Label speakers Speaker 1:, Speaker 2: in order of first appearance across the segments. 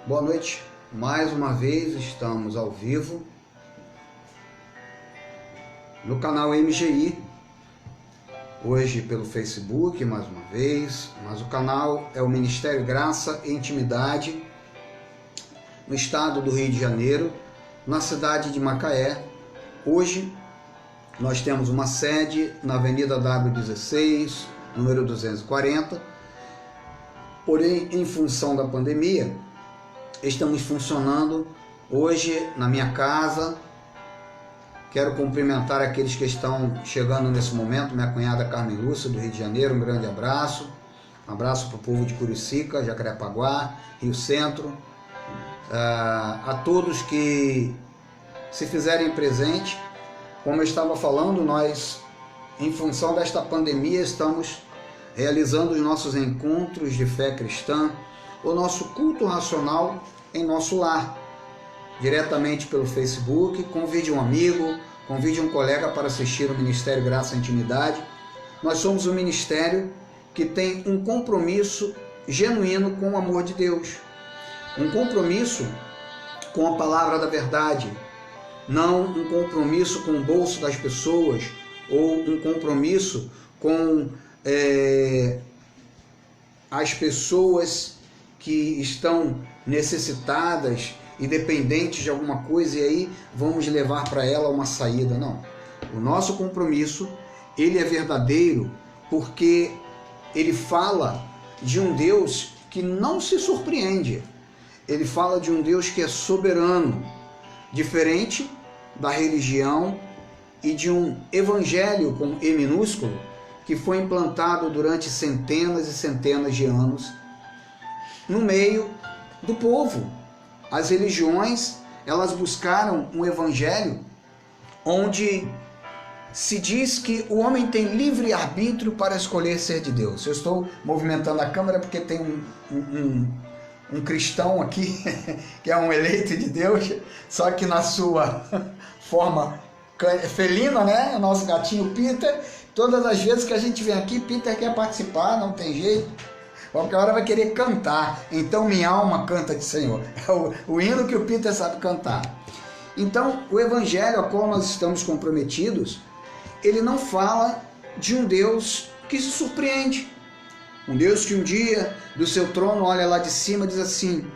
Speaker 1: Boa noite, mais uma vez estamos ao vivo no canal MGI, hoje pelo Facebook mais uma vez, mas o canal é o Ministério Graça e Intimidade, no estado do Rio de Janeiro, na cidade de Macaé. Hoje nós temos uma sede na Avenida W16, número 240, porém em função da pandemia, estamos funcionando hoje na minha casa. Quero cumprimentar aqueles que estão chegando nesse momento, minha cunhada Carmen Lúcia, do Rio de Janeiro, um grande abraço. Um abraço para o povo de Curicica, Jacarepaguá, Rio Centro. A todos que se fizerem presente, como eu estava falando, nós, em função desta pandemia, estamos realizando os nossos encontros de fé cristã, o nosso culto racional em nosso lar, diretamente pelo Facebook. Convide um amigo, convide um colega para assistir o Ministério Graça e Intimidade. Nós somos um ministério que tem um compromisso genuíno com o amor de Deus, um compromisso com a palavra da verdade, não um compromisso com o bolso das pessoas ou um compromisso com as pessoas que estão necessitadas e dependentes de alguma coisa, e aí vamos levar para ela uma saída. Não. O nosso compromisso, ele é verdadeiro, porque ele fala de um Deus que não se surpreende. Ele fala de um Deus que é soberano, diferente da religião e de um evangelho com E minúsculo, que foi implantado durante centenas e centenas de anos no meio do povo. As religiões, elas buscaram um evangelho onde se diz que o homem tem livre arbítrio para escolher ser de Deus. Eu estou movimentando a câmera porque tem um cristão aqui que é um eleito de Deus, só que na sua forma felina, né? O nosso gatinho Peter. Todas as vezes que a gente vem aqui, Peter quer participar, não tem jeito. Qualquer hora vai querer cantar. Então minha alma canta de Senhor. É o hino que o Peter sabe cantar. Então o evangelho a qual nós estamos comprometidos, ele não fala de um Deus que se surpreende. Um Deus que um dia do seu trono olha lá de cima e diz assim: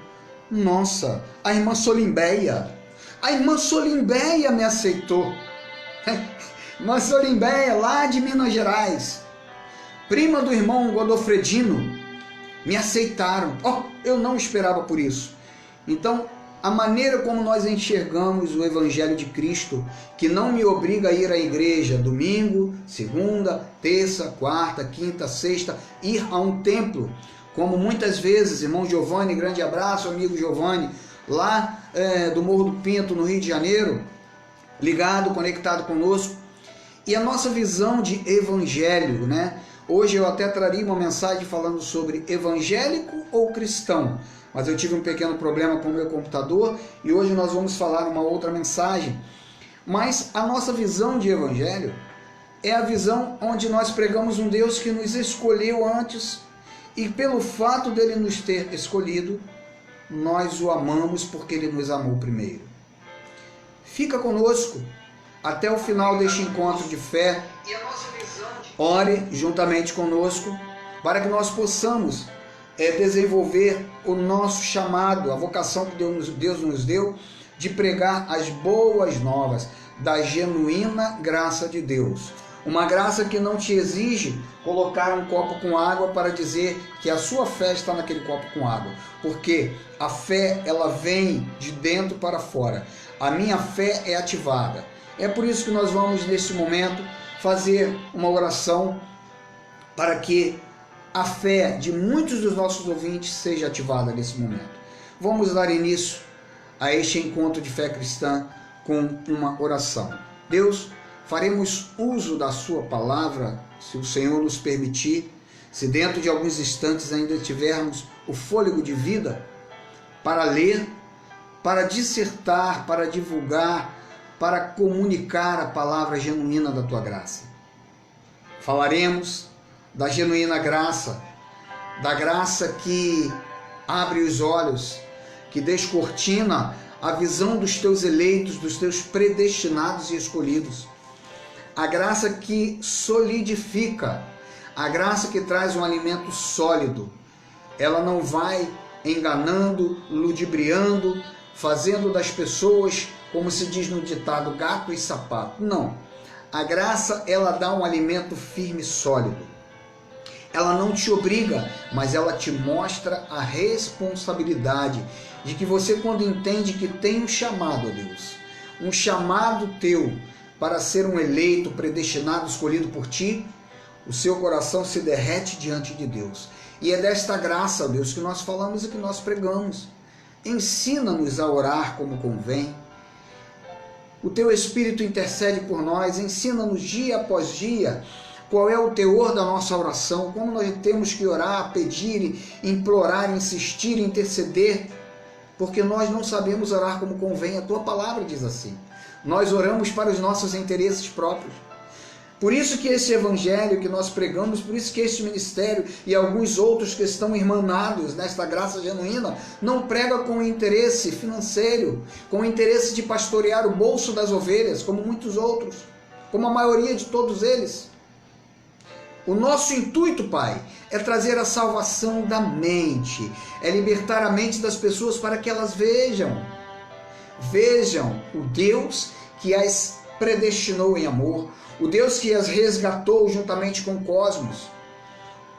Speaker 1: nossa, a irmã Solimbeia me aceitou. Irmã Solimbeia, lá de Minas Gerais, prima do irmão Godofredino, me aceitaram. Eu não esperava por isso. Então, a maneira como nós enxergamos o Evangelho de Cristo, que não me obriga a ir à igreja domingo, segunda, terça, quarta, quinta, sexta, ir a um templo, como muitas vezes, irmão Giovanni, grande abraço, amigo Giovanni, lá do Morro do Pinto, no Rio de Janeiro, ligado, conectado conosco. E a nossa visão de evangelho, né? Hoje eu até traria uma mensagem falando sobre evangélico ou cristão, mas eu tive um pequeno problema com o meu computador e hoje nós vamos falar uma outra mensagem. Mas a nossa visão de evangelho é a visão onde nós pregamos um Deus que nos escolheu antes, e pelo fato dele nos ter escolhido, nós o amamos porque ele nos amou primeiro. Fica conosco até o final deste encontro de fé. Ore juntamente conosco para que nós possamos desenvolver o nosso chamado, a vocação que Deus nos deu de pregar as boas novas da genuína graça de Deus. Uma graça que não te exige colocar um copo com água para dizer que a sua fé está naquele copo com água, porque a fé, ela vem de dentro para fora. A minha fé é ativada. É por isso que nós vamos, neste momento, fazer uma oração para que a fé de muitos dos nossos ouvintes seja ativada nesse momento. Vamos dar início a este encontro de fé cristã com uma oração. Deus, faremos uso da sua palavra, se o Senhor nos permitir, se dentro de alguns instantes ainda tivermos o fôlego de vida, para ler, para dissertar, para divulgar, para comunicar a palavra genuína da tua graça. Falaremos da genuína graça, da graça que abre os olhos, que descortina a visão dos teus eleitos, dos teus predestinados e escolhidos. A graça que solidifica, a graça que traz um alimento sólido. Ela não vai enganando, ludibriando, fazendo das pessoas, como se diz no ditado, gato e sapato. Não. A graça, ela dá um alimento firme e sólido. Ela não te obriga, mas ela te mostra a responsabilidade de que você, quando entende que tem um chamado a Deus, um chamado teu para ser um eleito, predestinado, escolhido por ti, o seu coração se derrete diante de Deus. E é desta graça, Deus, que nós falamos e que nós pregamos. Ensina-nos a orar como convém. O teu Espírito intercede por nós, ensina-nos dia após dia qual é o teor da nossa oração, como nós temos que orar, pedir, implorar, insistir, interceder, porque nós não sabemos orar como convém. A tua palavra diz assim. Nós oramos para os nossos interesses próprios. Por isso que esse evangelho que nós pregamos, por isso que este ministério e alguns outros que estão irmanados nesta graça genuína, não prega com interesse financeiro, com interesse de pastorear o bolso das ovelhas, como muitos outros, como a maioria de todos eles. O nosso intuito, Pai, é trazer a salvação da mente, é libertar a mente das pessoas para que elas vejam o Deus que as predestinou em amor, o Deus que as resgatou juntamente com o cosmos.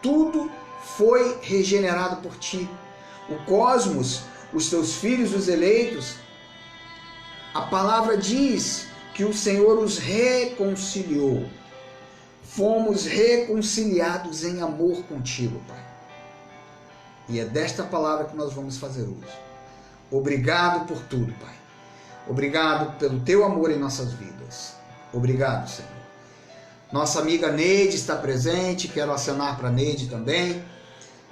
Speaker 1: Tudo foi regenerado por ti. O cosmos, os teus filhos, os eleitos, a palavra diz que o Senhor os reconciliou. Fomos reconciliados em amor contigo, Pai. E é desta palavra que nós vamos fazer hoje. Obrigado por tudo, Pai. Obrigado pelo teu amor em nossas vidas. Obrigado, Senhor. Nossa amiga Neide está presente, quero acenar para Neide também.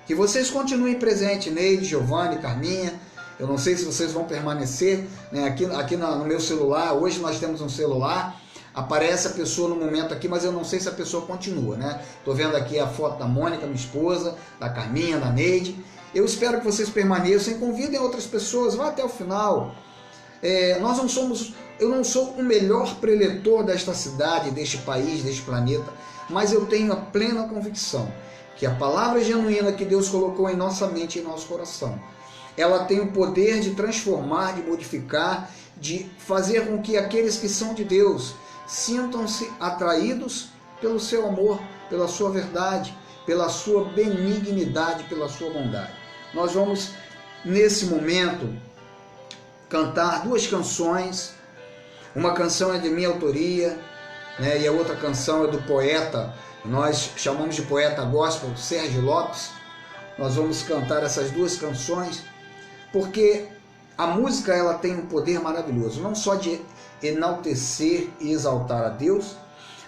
Speaker 1: Que vocês continuem presentes, Neide, Giovanni, Carminha. Eu não sei se vocês vão permanecer, né? Aqui no meu celular, hoje nós temos um celular, aparece a pessoa no momento aqui, mas eu não sei se a pessoa continua, né? Estou vendo aqui a foto da Mônica, minha esposa, da Carminha, da Neide. Eu espero que vocês permaneçam e convidem outras pessoas, vá até o final. Eu não sou o melhor preletor desta cidade, deste país, deste planeta, mas eu tenho a plena convicção que a palavra genuína que Deus colocou em nossa mente e em nosso coração, ela tem o poder de transformar, de modificar, de fazer com que aqueles que são de Deus sintam-se atraídos pelo seu amor, pela sua verdade, pela sua benignidade, pela sua bondade. Nós vamos, nesse momento, cantar duas canções. Uma canção é de minha autoria, né, e a outra canção é do poeta, nós chamamos de poeta gospel, Sérgio Lopes. Nós vamos cantar essas duas canções, porque a música ela tem um poder maravilhoso, não só de enaltecer e exaltar a Deus,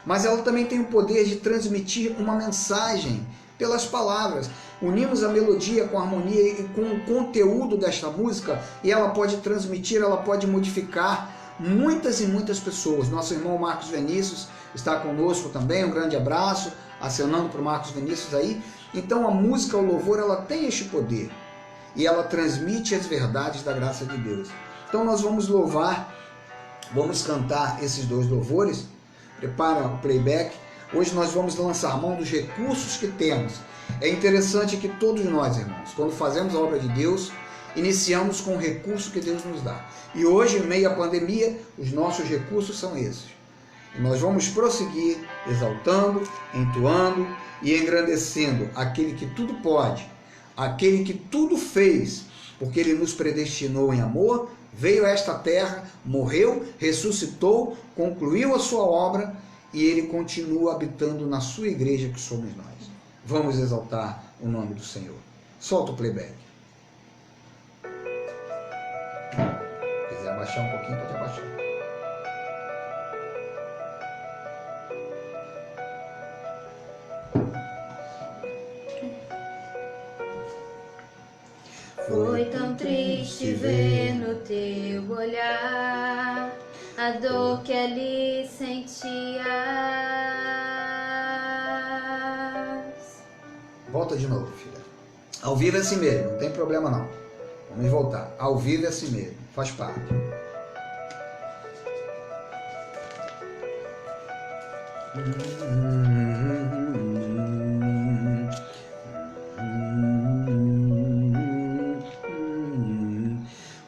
Speaker 1: mas ela também tem o poder de transmitir uma mensagem pelas palavras. Unimos a melodia com a harmonia e com o conteúdo desta música, e ela pode transmitir, ela pode modificar muitas e muitas pessoas. Nosso irmão Marcos Vinícius está conosco também, um grande abraço, acenando para o Marcos Vinícius aí. Então a música, o louvor, ela tem este poder, e ela transmite as verdades da graça de Deus. Então nós vamos louvar, vamos cantar esses dois louvores. Prepara o playback. Hoje nós vamos lançar mão dos recursos que temos. É interessante que todos nós, irmãos, quando fazemos a obra de Deus, iniciamos com o recurso que Deus nos dá. E hoje, em meio à pandemia, os nossos recursos são esses. E nós vamos prosseguir exaltando, entoando e engrandecendo aquele que tudo pode, aquele que tudo fez, porque ele nos predestinou em amor, veio a esta terra, morreu, ressuscitou, concluiu a sua obra e ele continua habitando na sua igreja que somos nós. Vamos exaltar o nome do Senhor. Solta o playback. Se quiser abaixar um pouquinho, pode abaixar.
Speaker 2: Foi tão triste ver no teu olhar a dor que ali sentias.
Speaker 1: Volta de novo, filha. Ao vivo é assim mesmo, não tem problema não. Vamos voltar. Ao vivo é assim mesmo, faz parte.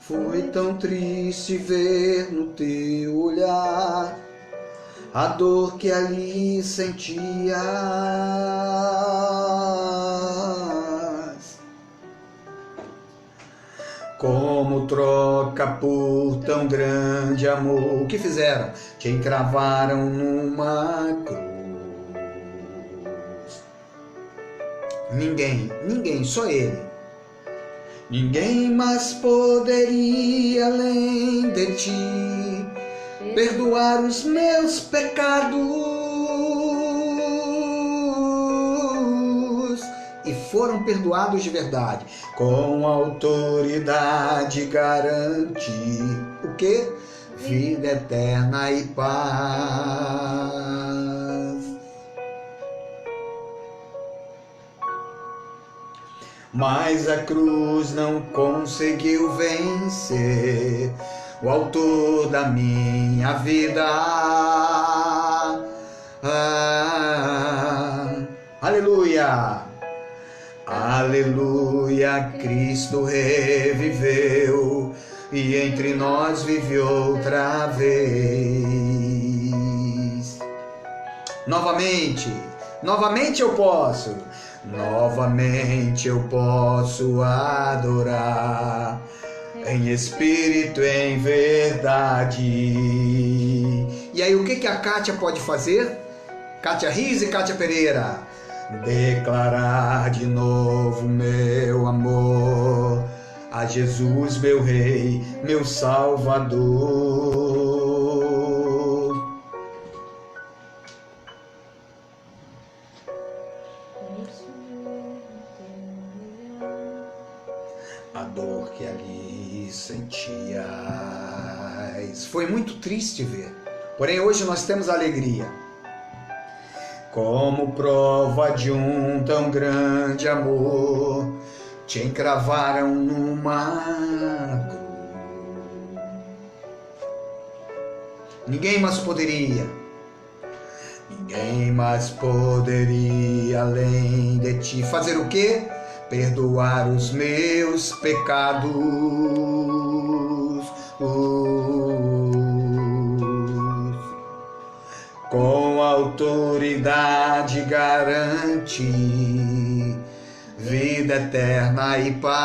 Speaker 1: Foi tão triste ver no teu olhar a dor que ali sentias, como troca por tão grande amor. O que fizeram? Te encravaram numa cruz. Ninguém, só ele. Ninguém mais poderia além de ti perdoar os meus pecados. E foram perdoados de verdade. Com autoridade garanti o quê? Vida eterna e paz. Mas a cruz não conseguiu vencer o autor da minha vida. Aleluia! Aleluia! Cristo reviveu e entre nós vive outra vez. Novamente eu posso. Novamente eu posso adorar em espírito, em verdade. E aí o que a Kátia pode fazer? Kátia Riz e Kátia Pereira. Declarar de novo meu amor a Jesus, meu Rei, meu Salvador. A dor que ali sentias foi muito triste ver, porém hoje nós temos alegria. Como prova de um tão grande amor, te encravaram numa cruz. Ninguém mais poderia além de ti fazer o quê? Perdoar os meus pecados. Com autoridade garante vida eterna e paz.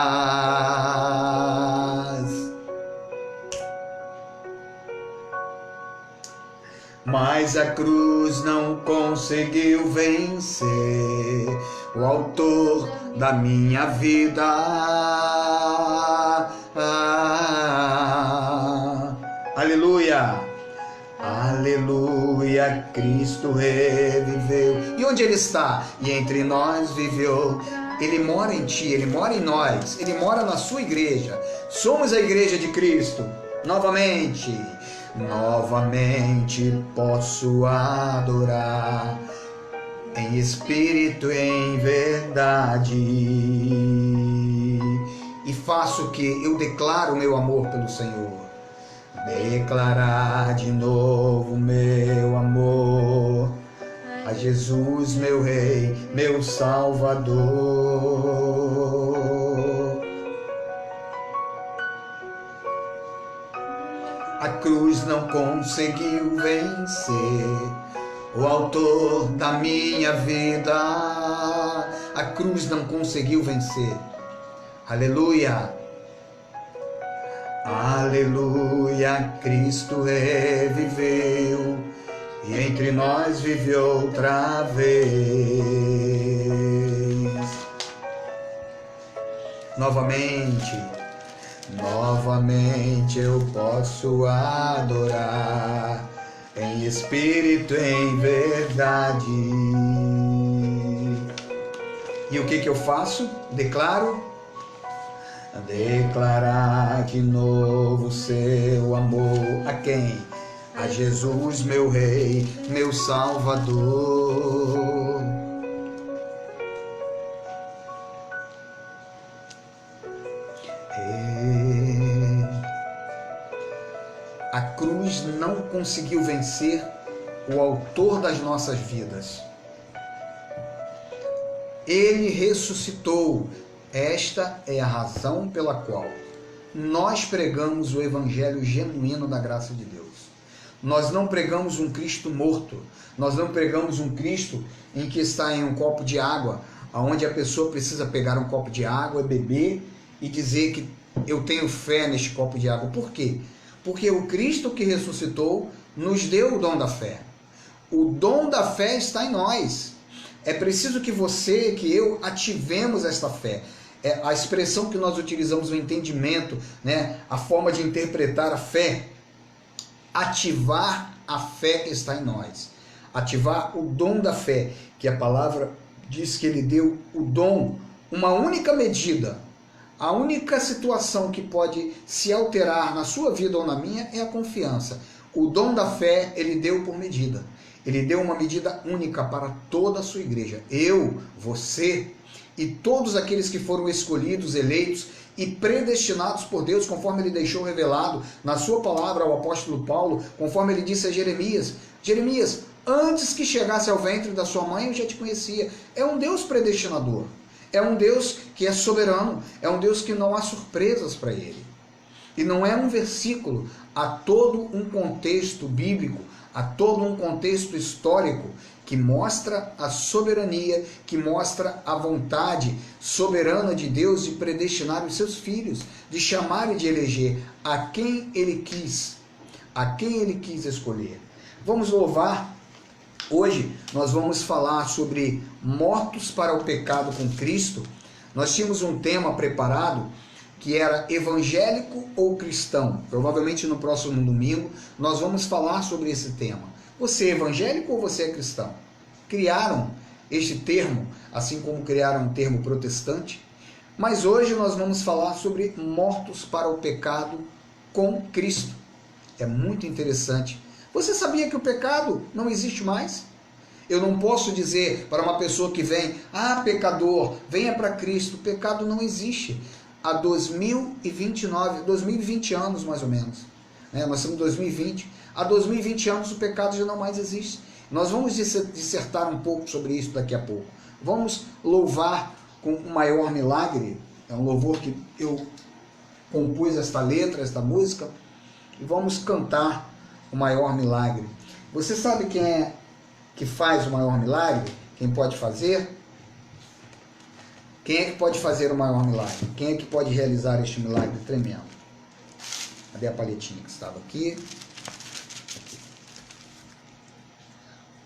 Speaker 1: Mas a cruz não conseguiu vencer o autor da minha vida. Aleluia! Aleluia! Cristo reviveu. E onde Ele está? E entre nós viveu. Ele mora em ti, Ele mora em nós, Ele mora na sua igreja. Somos a igreja de Cristo. Novamente posso adorar em espírito e em verdade. E faço o que? Eu declaro meu amor pelo Senhor. Declarar de novo meu amor a Jesus, meu Rei, meu Salvador. A cruz não conseguiu vencer o autor da minha vida. A cruz não conseguiu vencer. Aleluia! Aleluia! Cristo reviveu e entre nós vive outra vez. Novamente eu posso adorar em espírito, em verdade. E o que eu faço? Declarar de novo seu amor a quem? A Jesus, meu Rei, meu Salvador. A cruz não conseguiu vencer o autor das nossas vidas. Ele ressuscitou. Esta é a razão pela qual nós pregamos o evangelho genuíno da graça de Deus. Nós não pregamos um Cristo morto. Nós não pregamos um Cristo em que está em um copo de água, onde a pessoa precisa pegar um copo de água e beber e dizer que eu tenho fé neste copo de água. Por quê? Porque o Cristo que ressuscitou nos deu o dom da fé. O dom da fé está em nós. É preciso que você, que eu, ativemos esta fé. A expressão que nós utilizamos, o entendimento, né? A forma de interpretar a fé. Ativar a fé que está em nós. Ativar o dom da fé, que a palavra diz que ele deu o dom, uma única medida. A única situação que pode se alterar na sua vida ou na minha é a confiança. O dom da fé ele deu por medida. Ele deu uma medida única para toda a sua igreja. Eu, você e todos aqueles que foram escolhidos, eleitos e predestinados por Deus, conforme ele deixou revelado na sua palavra ao apóstolo Paulo, conforme ele disse a Jeremias: Jeremias, antes que chegasse ao ventre da sua mãe eu já te conhecia. É um Deus predestinador. É um Deus que é soberano. É um Deus que não há surpresas para ele. E não é um versículo, há todo um contexto bíblico, há todo um contexto histórico que mostra a soberania, que mostra a vontade soberana de Deus de predestinar os seus filhos, de chamar e de eleger a quem ele quis escolher. Vamos louvar. Hoje nós vamos falar sobre mortos para o pecado com Cristo. Nós tínhamos um tema preparado que era evangélico ou cristão. Provavelmente no próximo domingo nós vamos falar sobre esse tema. Você é evangélico ou você é cristão? Criaram este termo, assim como criaram o termo protestante. Mas hoje nós vamos falar sobre mortos para o pecado com Cristo. É muito interessante. Você sabia que o pecado não existe mais? Eu não posso dizer para uma pessoa que vem: ah, pecador, venha para Cristo. O pecado não existe. Há 2020 anos mais ou menos. Nós estamos em 2020. Há 2020 anos o pecado já não mais existe. Nós vamos dissertar um pouco sobre isso daqui a pouco. Vamos louvar com o maior milagre. É um louvor que eu compus esta letra, esta música. E vamos cantar o maior milagre. Você sabe quem é que faz o maior milagre? Quem pode fazer? Quem é que pode fazer o maior milagre? Quem é que pode realizar este milagre tremendo? Cadê a palhetinha que estava aqui?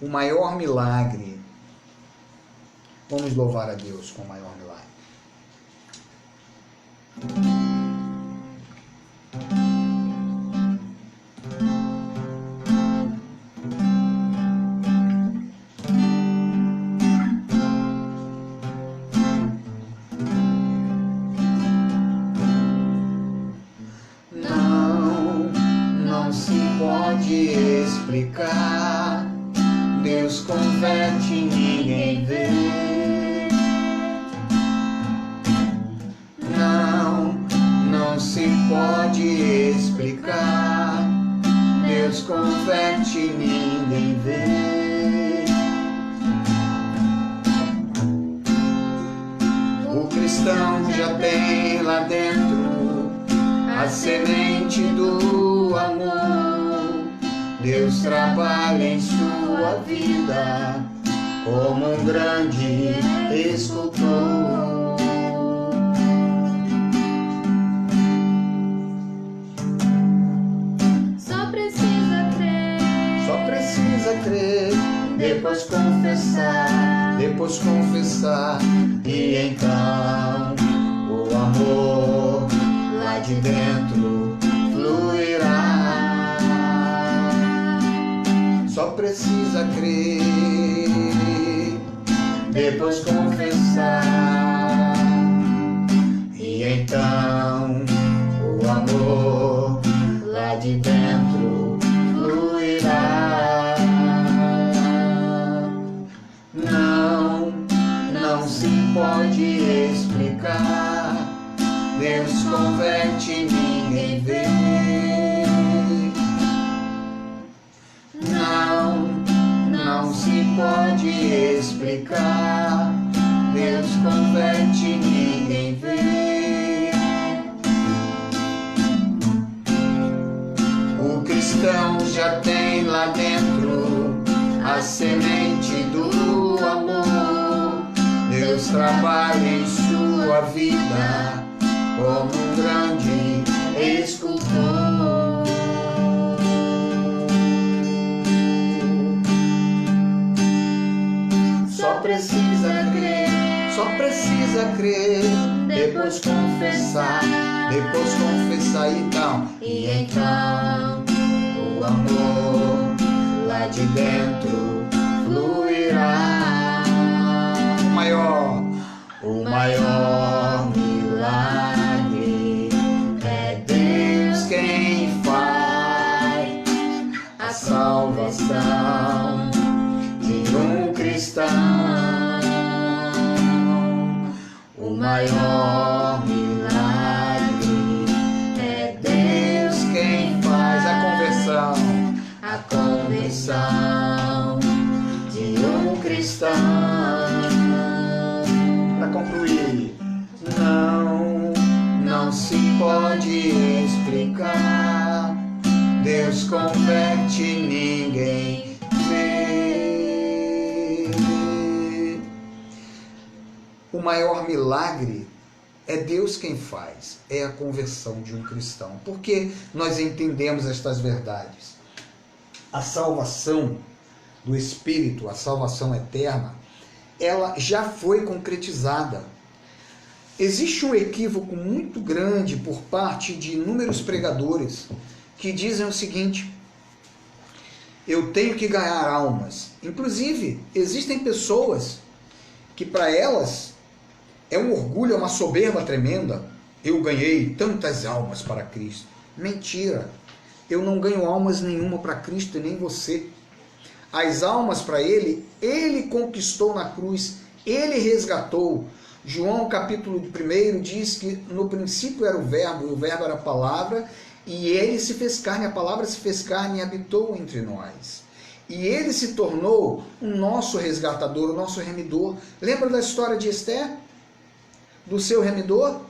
Speaker 1: O maior milagre. Vamos louvar a Deus com o maior milagre. Não se pode explicar. Deus converte e ninguém vê. Não se pode explicar. Deus converte e ninguém vê. O cristão já tem lá dentro a semente do amor. Deus trabalha em sua vida como um grande escultor.
Speaker 2: Só precisa crer,
Speaker 1: depois confessar, e então o amor lá de dentro fluirá. Só precisa crer, depois confessar, e então o amor lá de dentro fluirá. Não se pode explicar. Deus converte e ninguém vê. Não se pode explicar. Deus converte e ninguém vê. O cristão já tem lá dentro a semente do amor. Deus trabalha em sua vida como um grande escultor. Só precisa crer, depois confessar e então o amor lá de dentro fluirá. O maior milagre é Deus quem faz a salvação de um cristão. O maior milagre é Deus quem faz a conversão de um cristão. Para concluir, não se pode explicar. Deus converte, ninguém vê. O maior milagre é Deus quem faz, é a conversão de um cristão. Porque nós entendemos estas verdades. A salvação do Espírito, a salvação eterna, ela já foi concretizada. Existe um equívoco muito grande por parte de inúmeros pregadores que dizem o seguinte: eu tenho que ganhar almas. Inclusive, existem pessoas que para elas é um orgulho, é uma soberba tremenda. Eu ganhei tantas almas para Cristo. Mentira! Eu não ganho almas nenhuma para Cristo e nem você. As almas para Ele conquistou na cruz, Ele resgatou. João capítulo 1 diz que no princípio era o Verbo, e o Verbo era a palavra, e Ele se fez carne, a palavra se fez carne e habitou entre nós. E Ele se tornou o nosso resgatador, o nosso remidor. Lembra da história de Esther? Do seu remidor?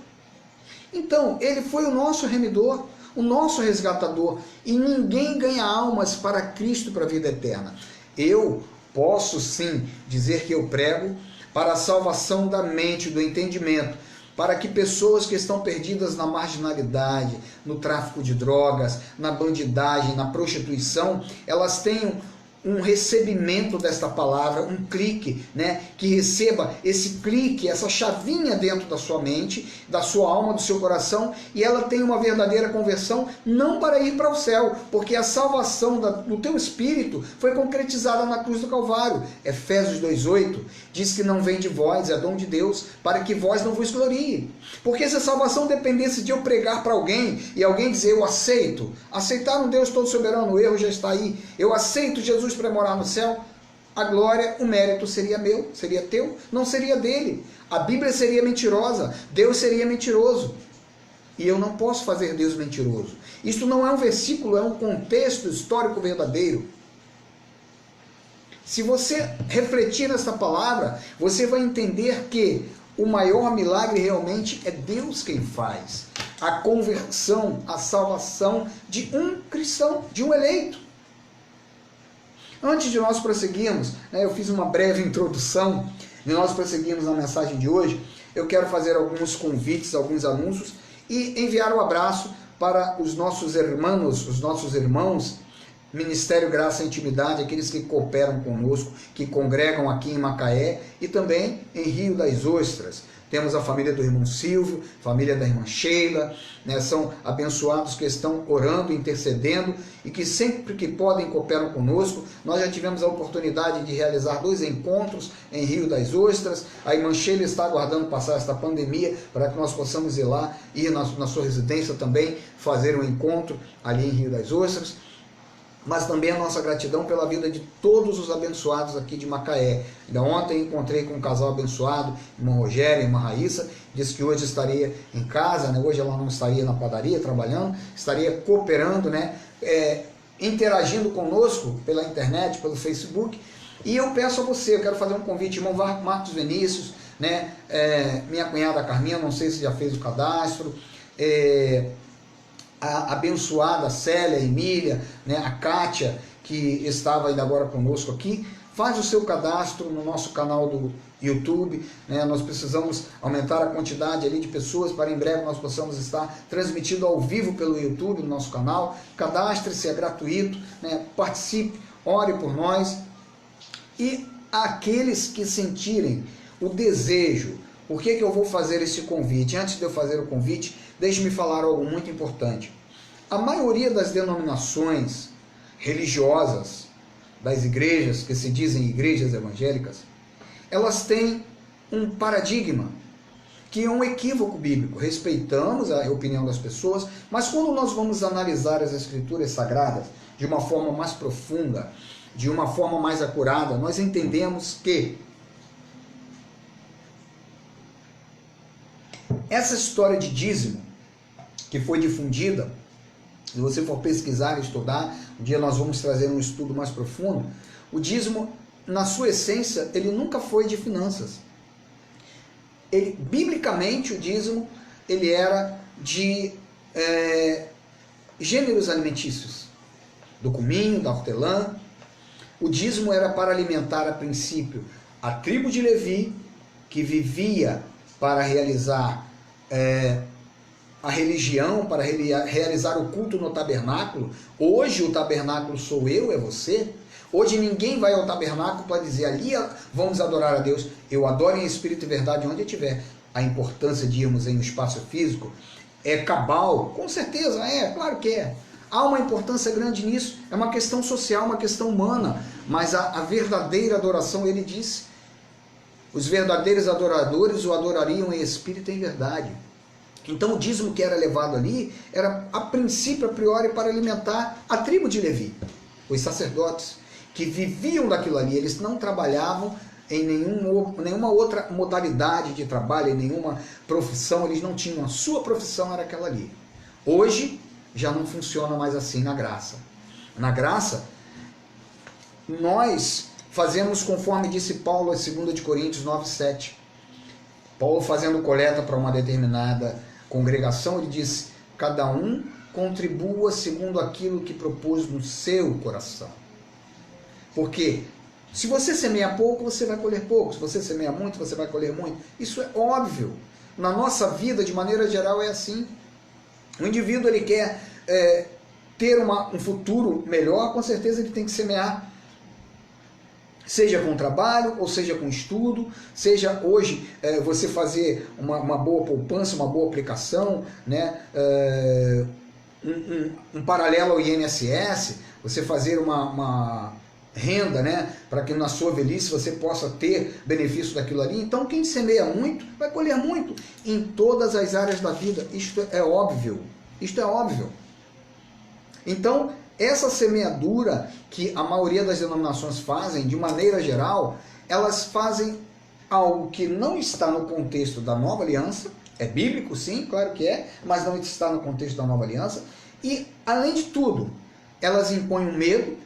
Speaker 1: Então, Ele foi o nosso remidor, o nosso resgatador, e ninguém ganha almas para Cristo, para a vida eterna. Eu posso sim dizer que eu prego para a salvação da mente, do entendimento, para que pessoas que estão perdidas na marginalidade, no tráfico de drogas, na bandidagem, na prostituição, elas tenham um recebimento desta palavra, um clique, né? Que receba esse clique, essa chavinha dentro da sua mente, da sua alma, do seu coração, e ela tenha uma verdadeira conversão, não para ir para o céu, porque a salvação do teu espírito foi concretizada na cruz do Calvário. Efésios 2:8 diz que não vem de vós, é dom de Deus, para que vós não vos glorie. Porque se a salvação dependesse de eu pregar para alguém, e alguém dizer, eu aceito, aceitar um Deus todo soberano, o erro já está aí, eu aceito Jesus para morar no céu, a glória, o mérito seria meu, seria teu, não seria dele. A Bíblia seria mentirosa, Deus seria mentiroso. E eu não posso fazer Deus mentiroso. Isto não é um versículo, é um contexto histórico verdadeiro. Se você refletir nessa palavra, você vai entender que o maior milagre realmente é Deus quem faz. A conversão, a salvação de um cristão, de um eleito. Antes de nós prosseguirmos, eu fiz uma breve introdução, de nós prosseguirmos na mensagem de hoje, eu quero fazer alguns convites, alguns anúncios e enviar um abraço para os nossos irmãos, Ministério Graça e Intimidade, aqueles que cooperam conosco, que congregam aqui em Macaé e também em Rio das Ostras. Temos a família do irmão Silvio, família da irmã Sheila, são abençoados que estão orando, intercedendo e que sempre que podem cooperam conosco. Nós já tivemos a oportunidade de realizar 2 encontros em Rio das Ostras. A irmã Sheila está aguardando passar esta pandemia para que nós possamos ir lá, ir na sua residência também, fazer um encontro ali em Rio das Ostras. mas também a nossa gratidão pela vida de todos os abençoados aqui de Macaé. Ainda ontem encontrei com um casal abençoado, irmã Rogéria e irmã Raíssa, disse que hoje estaria em casa, né? Hoje ela não estaria na padaria trabalhando, estaria cooperando, né? Interagindo conosco pela internet, pelo Facebook. E eu peço a você, eu quero fazer um convite, irmão Marcos Vinícius, né? Minha cunhada Carminha, não sei se já fez o cadastro, a abençoada Célia, Emília, né? A Kátia, que estava ainda agora conosco aqui, faz o seu cadastro no nosso canal do YouTube, né? Nós precisamos aumentar a quantidade ali de pessoas para em breve nós possamos estar transmitindo ao vivo pelo YouTube no nosso canal. Cadastre-se, é gratuito, né? Participe, ore por nós. E aqueles que sentirem o desejo, por que eu vou fazer esse convite? Antes de eu fazer o convite, deixe-me falar algo muito importante. A maioria das denominações religiosas, das igrejas que se dizem igrejas evangélicas, elas têm um paradigma que é um equívoco bíblico. Respeitamos a opinião das pessoas, mas quando nós vamos analisar as escrituras sagradas de uma forma mais profunda, de uma forma mais acurada, nós entendemos que essa história de dízimo que foi difundida, se você for pesquisar e estudar, um dia nós vamos trazer um estudo mais profundo, o dízimo, na sua essência, ele nunca foi de finanças. Biblicamente, o dízimo, ele era de gêneros alimentícios, do cominho, da hortelã. O dízimo era para alimentar, a princípio, a tribo de Levi, que vivia para realizar a religião, para realizar o culto no tabernáculo. Hoje o tabernáculo sou eu, é você. Hoje ninguém vai ao tabernáculo para dizer, ali vamos adorar a Deus. Eu adoro em espírito e verdade onde eu estiver. A importância de irmos em um espaço físico é cabal, com certeza, claro que é. Há uma importância grande nisso, é uma questão social, uma questão humana, mas a verdadeira adoração, ele disse, os verdadeiros adoradores o adorariam em espírito e em verdade. Então o dízimo que era levado ali, era a princípio, a priori, para alimentar a tribo de Levi, os sacerdotes, que viviam daquilo ali, eles não trabalhavam em nenhuma outra modalidade de trabalho, em nenhuma profissão, eles não tinham, a sua profissão era aquela ali. Hoje, já não funciona mais assim na graça. Na graça, nós fazemos conforme disse Paulo em 2 Coríntios 9:7. Paulo fazendo coleta para uma determinada congregação, ele disse, cada um contribua segundo aquilo que propôs no seu coração. Porque se você semeia pouco, você vai colher pouco. Se você semeia muito, você vai colher muito. Isso é óbvio. Na nossa vida, de maneira geral, é assim. O indivíduo, ele quer ter um futuro melhor, com certeza ele tem que semear. Seja com trabalho, ou seja com estudo, seja hoje você fazer uma boa poupança, uma boa aplicação, né? Um paralelo ao INSS, você fazer uma renda, né? Para que na sua velhice você possa ter benefício daquilo ali. Então quem semeia muito, vai colher muito em todas as áreas da vida. Isto é óbvio. Isto é óbvio. Então, essa semeadura que a maioria das denominações fazem, de maneira geral, elas fazem algo que não está no contexto da nova aliança, é bíblico sim, claro que é, mas não está no contexto da nova aliança, e além de tudo, elas impõem um medo,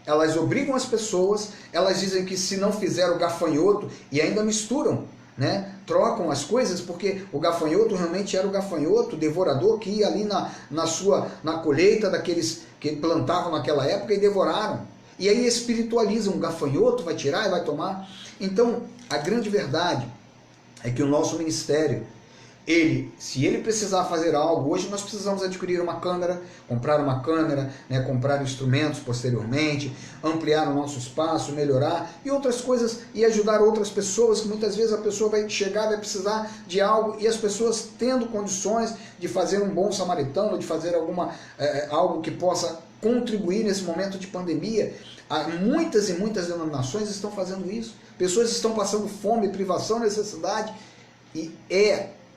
Speaker 1: elas obrigam as pessoas, elas dizem que se não fizer o gafanhoto, e ainda misturam, né? Trocam as coisas, porque o gafanhoto realmente era o gafanhoto devorador que ia ali na colheita daqueles que plantavam naquela época e devoraram. E aí espiritualizam, o gafanhoto vai tirar e vai tomar. Então, a grande verdade é que o nosso ministério, se ele precisar fazer algo, hoje nós precisamos adquirir uma câmera, né, comprar instrumentos posteriormente, ampliar o nosso espaço, melhorar e outras coisas, e ajudar outras pessoas, que muitas vezes a pessoa vai chegar, vai precisar de algo, e as pessoas tendo condições de fazer um bom samaritano, de fazer algo que possa contribuir nesse momento de pandemia. Muitas e muitas denominações estão fazendo isso, pessoas estão passando fome, privação, necessidade, e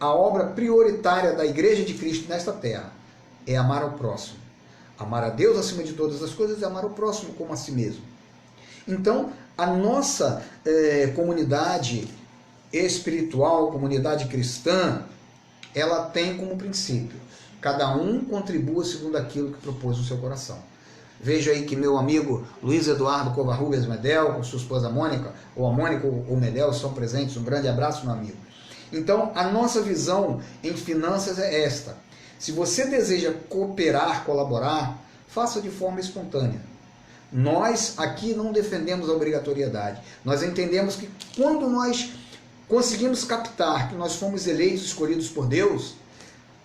Speaker 1: a obra prioritária da Igreja de Cristo nesta terra é amar ao próximo. Amar a Deus acima de todas as coisas e amar o próximo como a si mesmo. Então, a nossa comunidade espiritual, comunidade cristã, ela tem como princípio: cada um contribua segundo aquilo que propôs no seu coração. Vejo aí que meu amigo Luiz Eduardo Covarrubias Medel, com sua esposa Mônica, ou a Mônica ou o Medel, estão presentes. Um grande abraço, meu amigo. Então, a nossa visão em finanças é esta: se você deseja cooperar, colaborar, faça de forma espontânea. Nós aqui não defendemos a obrigatoriedade. Nós entendemos que quando nós conseguimos captar que nós fomos eleitos, escolhidos por Deus,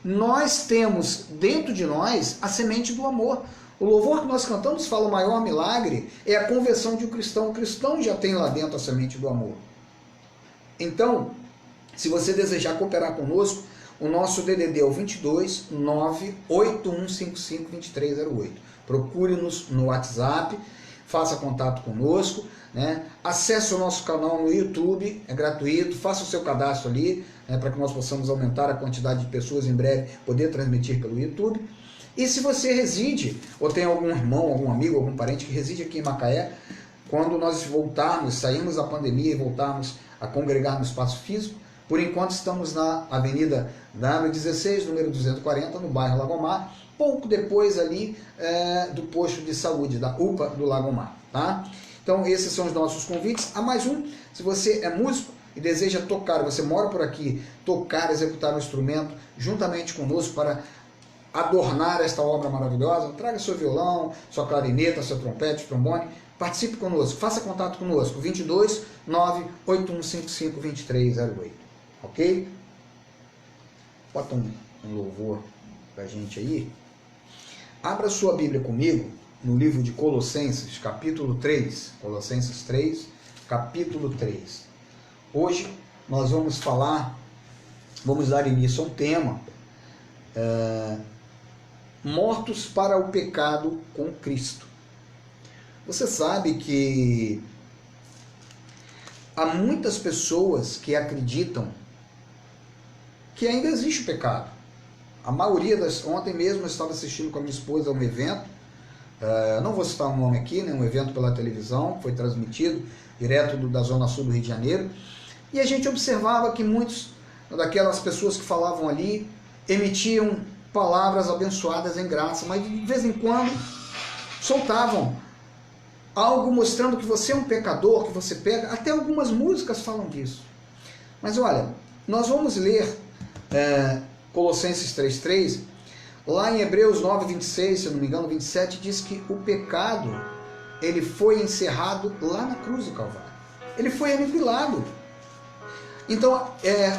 Speaker 1: nós temos dentro de nós a semente do amor. O louvor que nós cantamos fala: o maior milagre é a conversão de um cristão. O cristão já tem lá dentro a semente do amor. Então, se você desejar cooperar conosco, o nosso DDD é o 22 98155 2308. Procure-nos no WhatsApp, faça contato conosco, né? Acesse o nosso canal no YouTube, é gratuito, faça o seu cadastro ali, né, para que nós possamos aumentar a quantidade de pessoas em breve, poder transmitir pelo YouTube. E se você reside, ou tem algum irmão, algum amigo, algum parente que reside aqui em Macaé, quando nós voltarmos, sairmos da pandemia e voltarmos a congregar no espaço físico, por enquanto estamos na Avenida W16, número 240, no bairro Lagomar, pouco depois ali do posto de saúde, da UPA do Lagomar, tá? Então esses são os nossos convites. Há mais um: se você é músico e deseja tocar, você mora por aqui, tocar, executar um instrumento juntamente conosco para adornar esta obra maravilhosa, traga seu violão, sua clarineta, seu trompete, trombone, participe conosco, faça contato conosco, 22 98155 2308, ok? Bota um louvor pra gente aí. Abra sua Bíblia comigo no livro de Colossenses, capítulo 3, Colossenses 3, capítulo 3. Hoje nós vamos dar início a um tema, mortos para o pecado com Cristo. Você sabe que há muitas pessoas que acreditam que ainda existe o pecado. A maioria ontem mesmo eu estava assistindo com a minha esposa a um evento, não vou citar um nome aqui, né, um evento pela televisão, foi transmitido direto da Zona Sul do Rio de Janeiro, e a gente observava que muitos daquelas pessoas que falavam ali emitiam palavras abençoadas em graça, mas de vez em quando soltavam algo mostrando que você é um pecador, que você peca. Até algumas músicas falam disso. Mas olha, nós vamos ler Colossenses 3,3, lá em Hebreus 9,26, se eu não me engano, 27, diz que o pecado, ele foi encerrado lá na cruz do Calvário. Ele foi aniquilado. Então,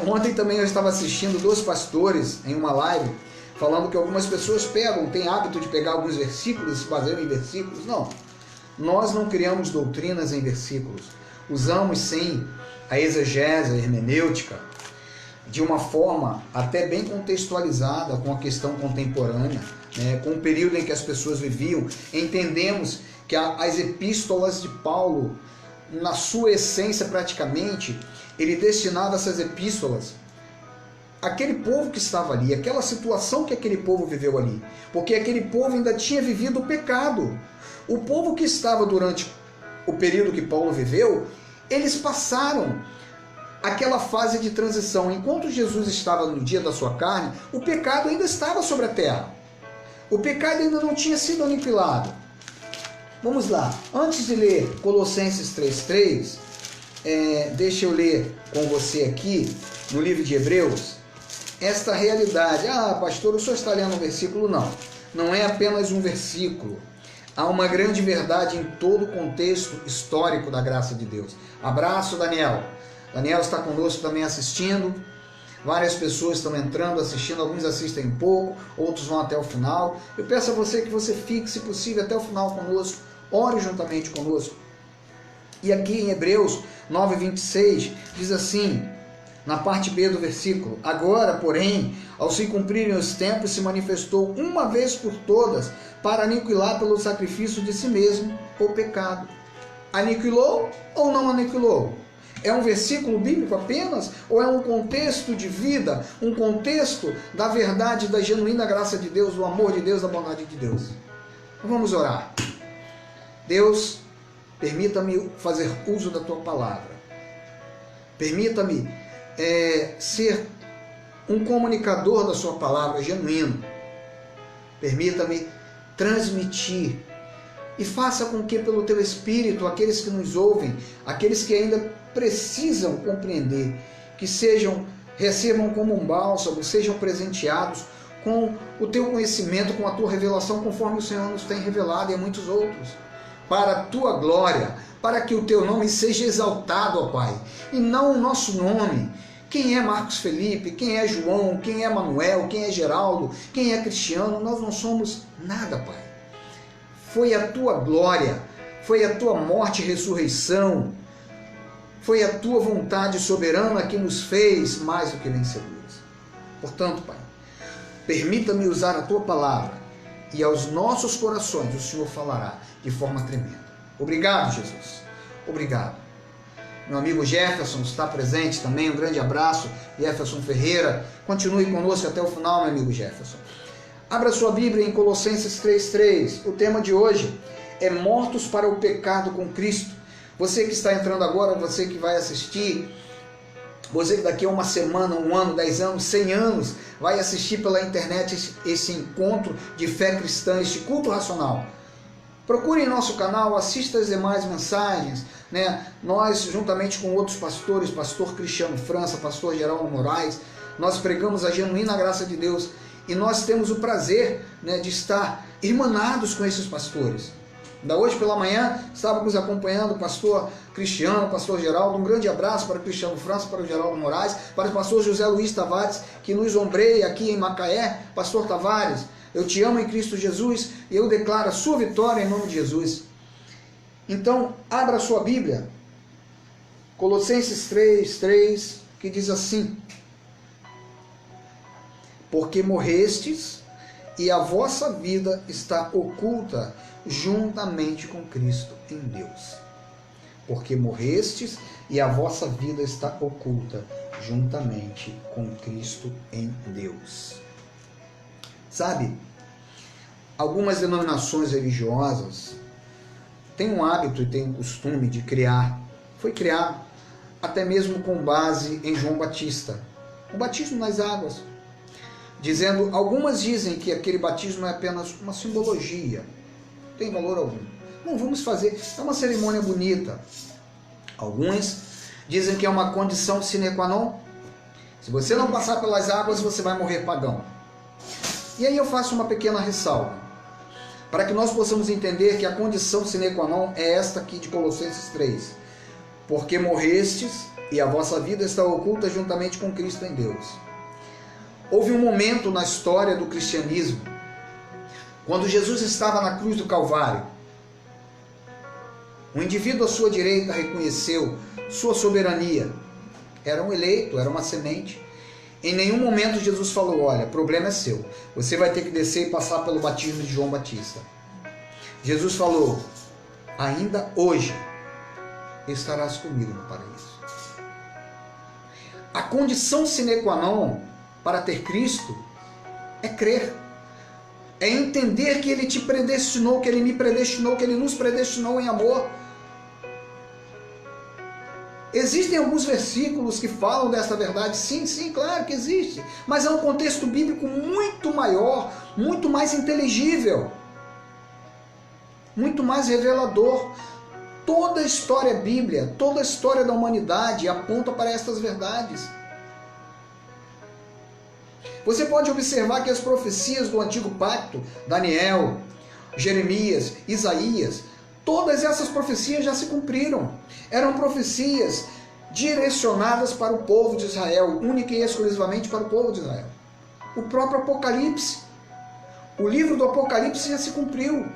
Speaker 1: ontem também eu estava assistindo 2 pastores em uma live, falando que algumas pessoas têm hábito de pegar alguns versículos e se baseiam em versículos. Não, nós não criamos doutrinas em versículos. Usamos sim a exegese, a hermenêutica, de uma forma até bem contextualizada com a questão contemporânea, né, com o período em que as pessoas viviam. Entendemos que as epístolas de Paulo, na sua essência praticamente, ele destinava essas epístolas àquele povo que estava ali, aquela situação que aquele povo viveu ali, porque aquele povo ainda tinha vivido o pecado. O povo que estava durante o período que Paulo viveu, eles passaram aquela fase de transição. Enquanto Jesus estava no dia da sua carne, o pecado ainda estava sobre a terra. O pecado ainda não tinha sido aniquilado. Vamos lá, antes de ler Colossenses 3,3, deixa eu ler com você aqui, no livro de Hebreus, esta realidade. Ah, pastor, o senhor está lendo um versículo? Não, não é apenas um versículo. Há uma grande verdade em todo o contexto histórico da graça de Deus. Abraço, Daniel. Daniel está conosco também assistindo. Várias pessoas estão entrando, assistindo. Alguns assistem um pouco, outros vão até o final. Eu peço a você que você fique, se possível, até o final conosco. Ore juntamente conosco. E aqui em Hebreus 9,26 diz assim, na parte B do versículo: agora, porém, ao se cumprirem os tempos, se manifestou uma vez por todas para aniquilar pelo sacrifício de si mesmo o pecado. Aniquilou ou não aniquilou? É um versículo bíblico apenas? Ou é um contexto de vida, um contexto da verdade, da genuína graça de Deus, do amor de Deus, da bondade de Deus? Vamos orar. Deus, permita-me fazer uso da tua palavra. Permita-me ser um comunicador da sua palavra genuíno. Permita-me transmitir e faça com que pelo teu Espírito, aqueles que nos ouvem, aqueles que ainda precisam compreender, que recebam como um bálsamo, sejam presenteados com o teu conhecimento, com a tua revelação, conforme o Senhor nos tem revelado e a muitos outros, para a tua glória, para que o teu nome seja exaltado, ó Pai, e não o nosso nome. Quem é Marcos Felipe, quem é João, quem é Manuel, quem é Geraldo, quem é Cristiano, nós não somos nada, Pai. Foi a tua glória, foi a tua morte e ressurreição, foi a tua vontade soberana que nos fez mais do que vencedores. Portanto, Pai, permita-me usar a tua palavra e aos nossos corações o Senhor falará de forma tremenda. Obrigado, Jesus. Obrigado. Meu amigo Jefferson está presente também, um grande abraço, Jefferson Ferreira. Continue conosco até o final, meu amigo Jefferson. Abra sua Bíblia em Colossenses 3,3. O tema de hoje é mortos para o pecado com Cristo. Você que está entrando agora, você que vai assistir, você que daqui a uma semana, 1 ano, 10 anos, 100 anos, vai assistir pela internet esse encontro de fé cristã, este culto racional. Procure em nosso canal, assista as demais mensagens, né? Nós, juntamente com outros pastores, pastor Cristiano França, pastor Geraldo Moraes, nós pregamos a genuína graça de Deus e nós temos o prazer, né, de estar irmanados com esses pastores. Da hoje pela manhã, estávamos acompanhando o pastor Cristiano, o pastor Geraldo. Um grande abraço para o Cristiano França, para o Geraldo Moraes, para o pastor José Luiz Tavares, que nos ombreia aqui em Macaé. Pastor Tavares, eu te amo em Cristo Jesus e eu declaro a sua vitória em nome de Jesus. Então, abra a sua Bíblia, Colossenses 3:3, que diz assim: porque morrestes e a vossa vida está oculta juntamente com Cristo em Deus. Porque morrestes e a vossa vida está oculta juntamente com Cristo em Deus. Sabe, algumas denominações religiosas têm um hábito e têm um costume de foi criado até mesmo com base em João Batista, o batismo nas águas, algumas dizem que aquele batismo é apenas uma simbologia, não tem valor algum. Não vamos fazer, é uma cerimônia bonita. Alguns dizem que é uma condição sine qua non. Se você não passar pelas águas, você vai morrer pagão. E aí eu faço uma pequena ressalva, para que nós possamos entender que a condição sine qua non é esta aqui de Colossenses 3. Porque morrestes e a vossa vida está oculta juntamente com Cristo em Deus. Houve um momento na história do cristianismo, quando Jesus estava na cruz do Calvário, um indivíduo à sua direita reconheceu sua soberania. Era um eleito, era uma semente. Em nenhum momento Jesus falou: olha, o problema é seu, você vai ter que descer e passar pelo batismo de João Batista. Jesus falou: ainda hoje estarás comigo no paraíso. A condição sine qua non para ter Cristo é crer, é entender que Ele te predestinou, que Ele me predestinou, que Ele nos predestinou em amor. Existem alguns versículos que falam dessa verdade, sim, claro que existe, mas é um contexto bíblico muito maior, muito mais inteligível, muito mais revelador. Toda a história bíblica, toda a história da humanidade aponta para estas verdades. Você pode observar que as profecias do Antigo Pacto, Daniel, Jeremias, Isaías, todas essas profecias já se cumpriram. Eram profecias direcionadas para o povo de Israel, única e exclusivamente para o povo de Israel. O próprio Apocalipse, o livro do Apocalipse já se cumpriu.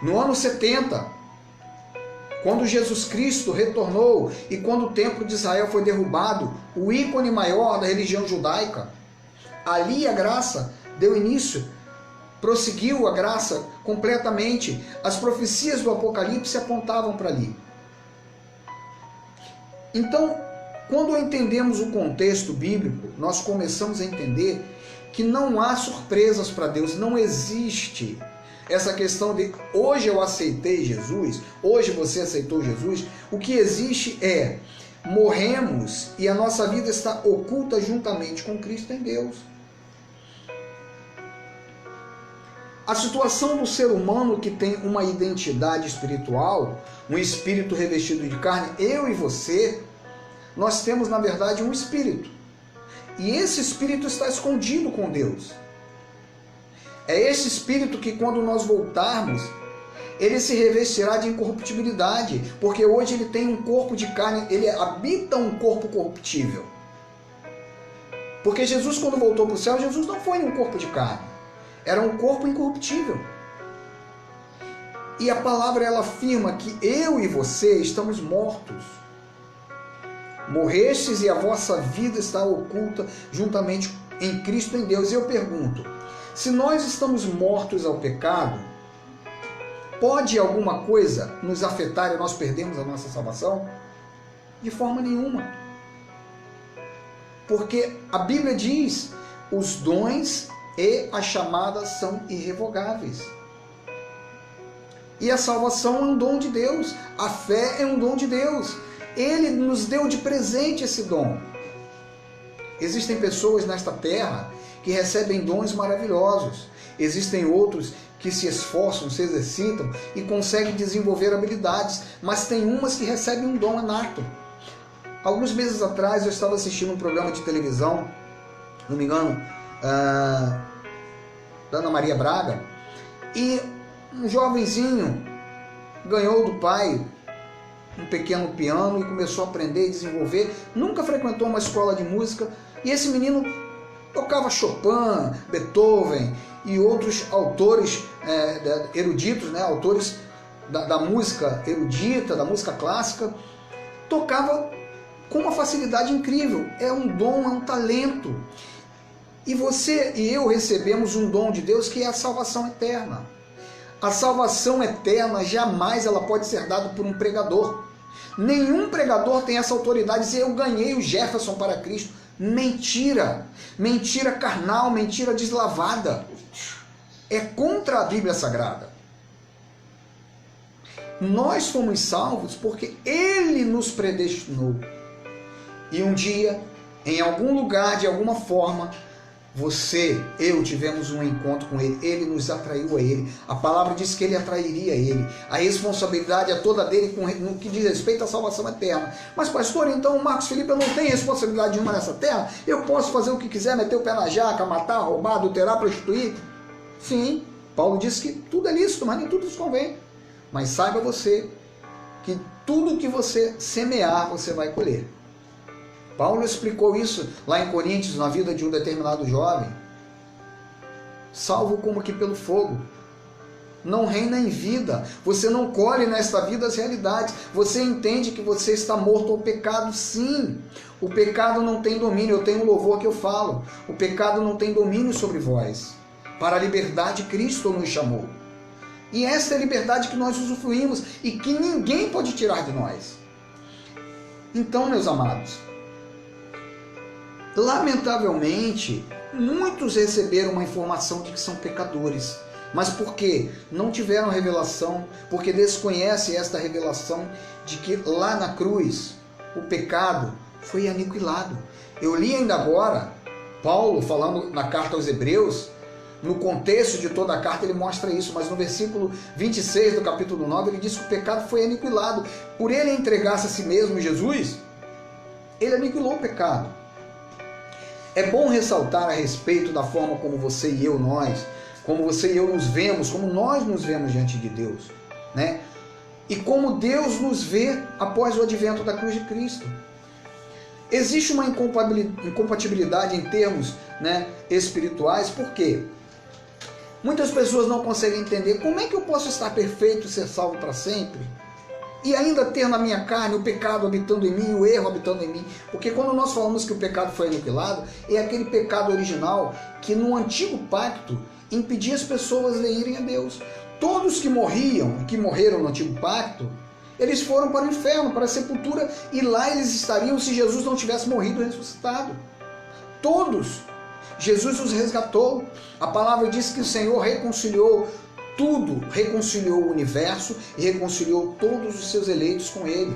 Speaker 1: No ano 70, quando Jesus Cristo retornou e quando o templo de Israel foi derrubado, o ícone maior da religião judaica, ali a graça deu início, prosseguiu a graça completamente. As profecias do Apocalipse apontavam para ali. Então, quando entendemos o contexto bíblico, nós começamos a entender que não há surpresas para Deus, não existe essa questão de hoje eu aceitei Jesus, hoje você aceitou Jesus, o que existe é morremos e a nossa vida está oculta juntamente com Cristo em Deus. A situação do ser humano que tem uma identidade espiritual, um espírito revestido de carne, eu e você, nós temos na verdade um espírito. E esse espírito está escondido com Deus. É esse espírito que quando nós voltarmos, ele se revestirá de incorruptibilidade, porque hoje ele tem um corpo de carne, ele habita um corpo corruptível. Porque Jesus, quando voltou para o céu, Jesus não foi em um corpo de carne, era um corpo incorruptível. E a palavra ela afirma que eu e você estamos mortos. Morrestes e a vossa vida está oculta juntamente em Cristo em Deus. E eu pergunto, se nós estamos mortos ao pecado, pode alguma coisa nos afetar e nós perdemos a nossa salvação? De forma nenhuma. Porque a Bíblia diz, os dons e as chamadas são irrevogáveis. E a salvação é um dom de Deus, a fé é um dom de Deus. Ele nos deu de presente esse dom. Existem pessoas nesta terra que recebem dons maravilhosos. Existem outros que se esforçam, se exercitam e conseguem desenvolver habilidades, mas tem umas que recebem um dom inato. Alguns meses atrás eu estava assistindo um programa de televisão, não me engano, da Ana Maria Braga, e um jovenzinho ganhou do pai um pequeno piano e começou a aprender e desenvolver, nunca frequentou uma escola de música, e esse menino tocava Chopin, Beethoven e outros autores eruditos, né, autores da música erudita, da música clássica, tocava com uma facilidade incrível. É um dom, é um talento. E você e eu recebemos um dom de Deus que é a salvação eterna. A salvação eterna jamais ela pode ser dada por um pregador. Nenhum pregador tem essa autoridade de dizer eu ganhei o Jefferson para Cristo. Mentira! Mentira carnal, mentira deslavada. É contra a Bíblia Sagrada. Nós fomos salvos porque Ele nos predestinou. E um dia, em algum lugar, de alguma forma, você, eu tivemos um encontro com Ele, Ele nos atraiu a Ele, a palavra diz que Ele atrairia Ele, a responsabilidade é toda dele no que diz respeito à salvação eterna. Mas pastor, então o Marcos Felipe, eu não tenho responsabilidade nenhuma nessa terra? Eu posso fazer o que quiser, meter o pé na jaca, matar, roubar, adulterar, prostituir? Sim, Paulo disse que tudo é lícito, mas nem tudo nos convém. Mas saiba você que tudo que você semear, você vai colher. Paulo explicou isso lá em Coríntios, na vida de um determinado jovem. Salvo como que pelo fogo. Não reina em vida. Você não colhe nesta vida as realidades. Você entende que você está morto ao pecado, sim. O pecado não tem domínio. Eu tenho um louvor que eu falo. O pecado não tem domínio sobre vós. Para a liberdade Cristo nos chamou. E essa é a liberdade que nós usufruímos e que ninguém pode tirar de nós. Então, meus amados, lamentavelmente, muitos receberam uma informação de que são pecadores. Mas por quê? Não tiveram revelação, porque desconhecem esta revelação de que lá na cruz o pecado foi aniquilado. Eu li ainda agora, Paulo falando na carta aos Hebreus, no contexto de toda a carta ele mostra isso, mas no versículo 26 do capítulo 9 ele diz que o pecado foi aniquilado. Por ele entregar-se a si mesmo, Jesus, ele aniquilou o pecado. É bom ressaltar a respeito da forma como você e eu, como você e eu nos vemos, como nós nos vemos diante de Deus, né? E como Deus nos vê após o advento da cruz de Cristo. Existe uma incompatibilidade em termos, né, espirituais, por quê? Muitas pessoas não conseguem entender como é que eu posso estar perfeito e ser salvo para sempre e ainda ter na minha carne o pecado habitando em mim, o erro habitando em mim. Porque quando nós falamos que o pecado foi aniquilado, é aquele pecado original que no antigo pacto impedia as pessoas de irem a Deus. Todos que morreram no antigo pacto, eles foram para o inferno, para a sepultura, e lá eles estariam se Jesus não tivesse morrido e ressuscitado. Todos. Jesus os resgatou. A palavra diz que o Senhor reconciliou tudo, reconciliou o universo e reconciliou todos os seus eleitos com ele.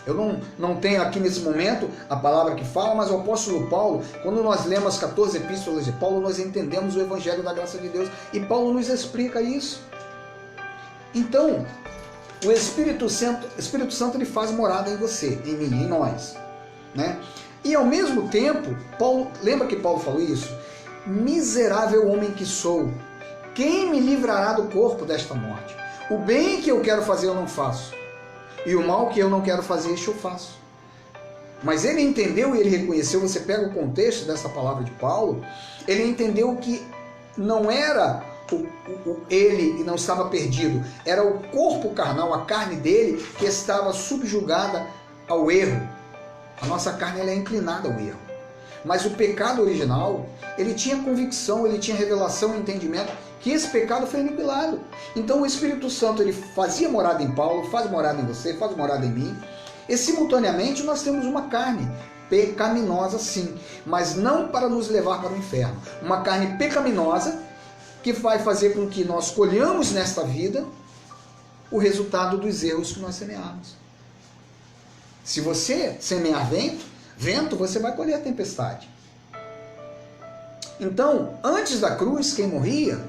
Speaker 1: Eu não tenho aqui nesse momento a palavra que fala, mas o apóstolo Paulo, quando nós lemos as 14 epístolas de Paulo, nós entendemos o evangelho da graça de Deus, e Paulo nos explica isso. Então, o Espírito Santo ele faz morada em você, em mim, em nós, né? E ao mesmo tempo, Paulo, lembra que Paulo falou isso? Miserável homem que sou, quem me livrará do corpo desta morte? O bem que eu quero fazer eu não faço, e o mal que eu não quero fazer este eu faço. Mas ele entendeu e ele reconheceu, você pega o contexto dessa palavra de Paulo, ele entendeu que não era ele e não estava perdido, era o corpo carnal, a carne dele que estava subjugada ao erro. A nossa carne ela é inclinada ao erro. Mas o pecado original, ele tinha convicção, ele tinha revelação e entendimento que esse pecado foi aniquilado. Então o Espírito Santo ele fazia morada em Paulo, faz morada em você, faz morada em mim. E simultaneamente nós temos uma carne pecaminosa sim, mas não para nos levar para o inferno. Uma carne pecaminosa que vai fazer com que nós colhamos nesta vida o resultado dos erros que nós semeamos. Se você semear vento, você vai colher a tempestade. Então, antes da cruz, quem morria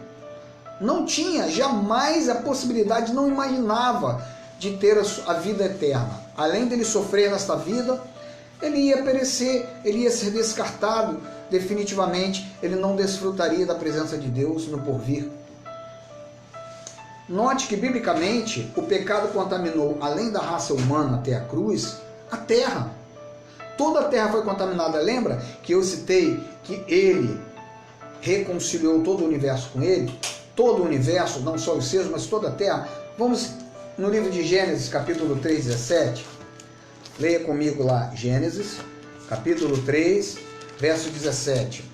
Speaker 1: não tinha jamais a possibilidade, não imaginava de ter a vida eterna. Além dele sofrer nesta vida, ele ia perecer, ele ia ser descartado definitivamente, ele não desfrutaria da presença de Deus no porvir. Note que, biblicamente, o pecado contaminou, além da raça humana até a cruz, a terra. Toda a terra foi contaminada. Lembra que eu citei que ele reconciliou todo o universo com ele? Todo o universo, não só os seus, mas toda a terra. Vamos no livro de Gênesis, capítulo 3, 17. Leia comigo lá, Gênesis, capítulo 3, verso 17.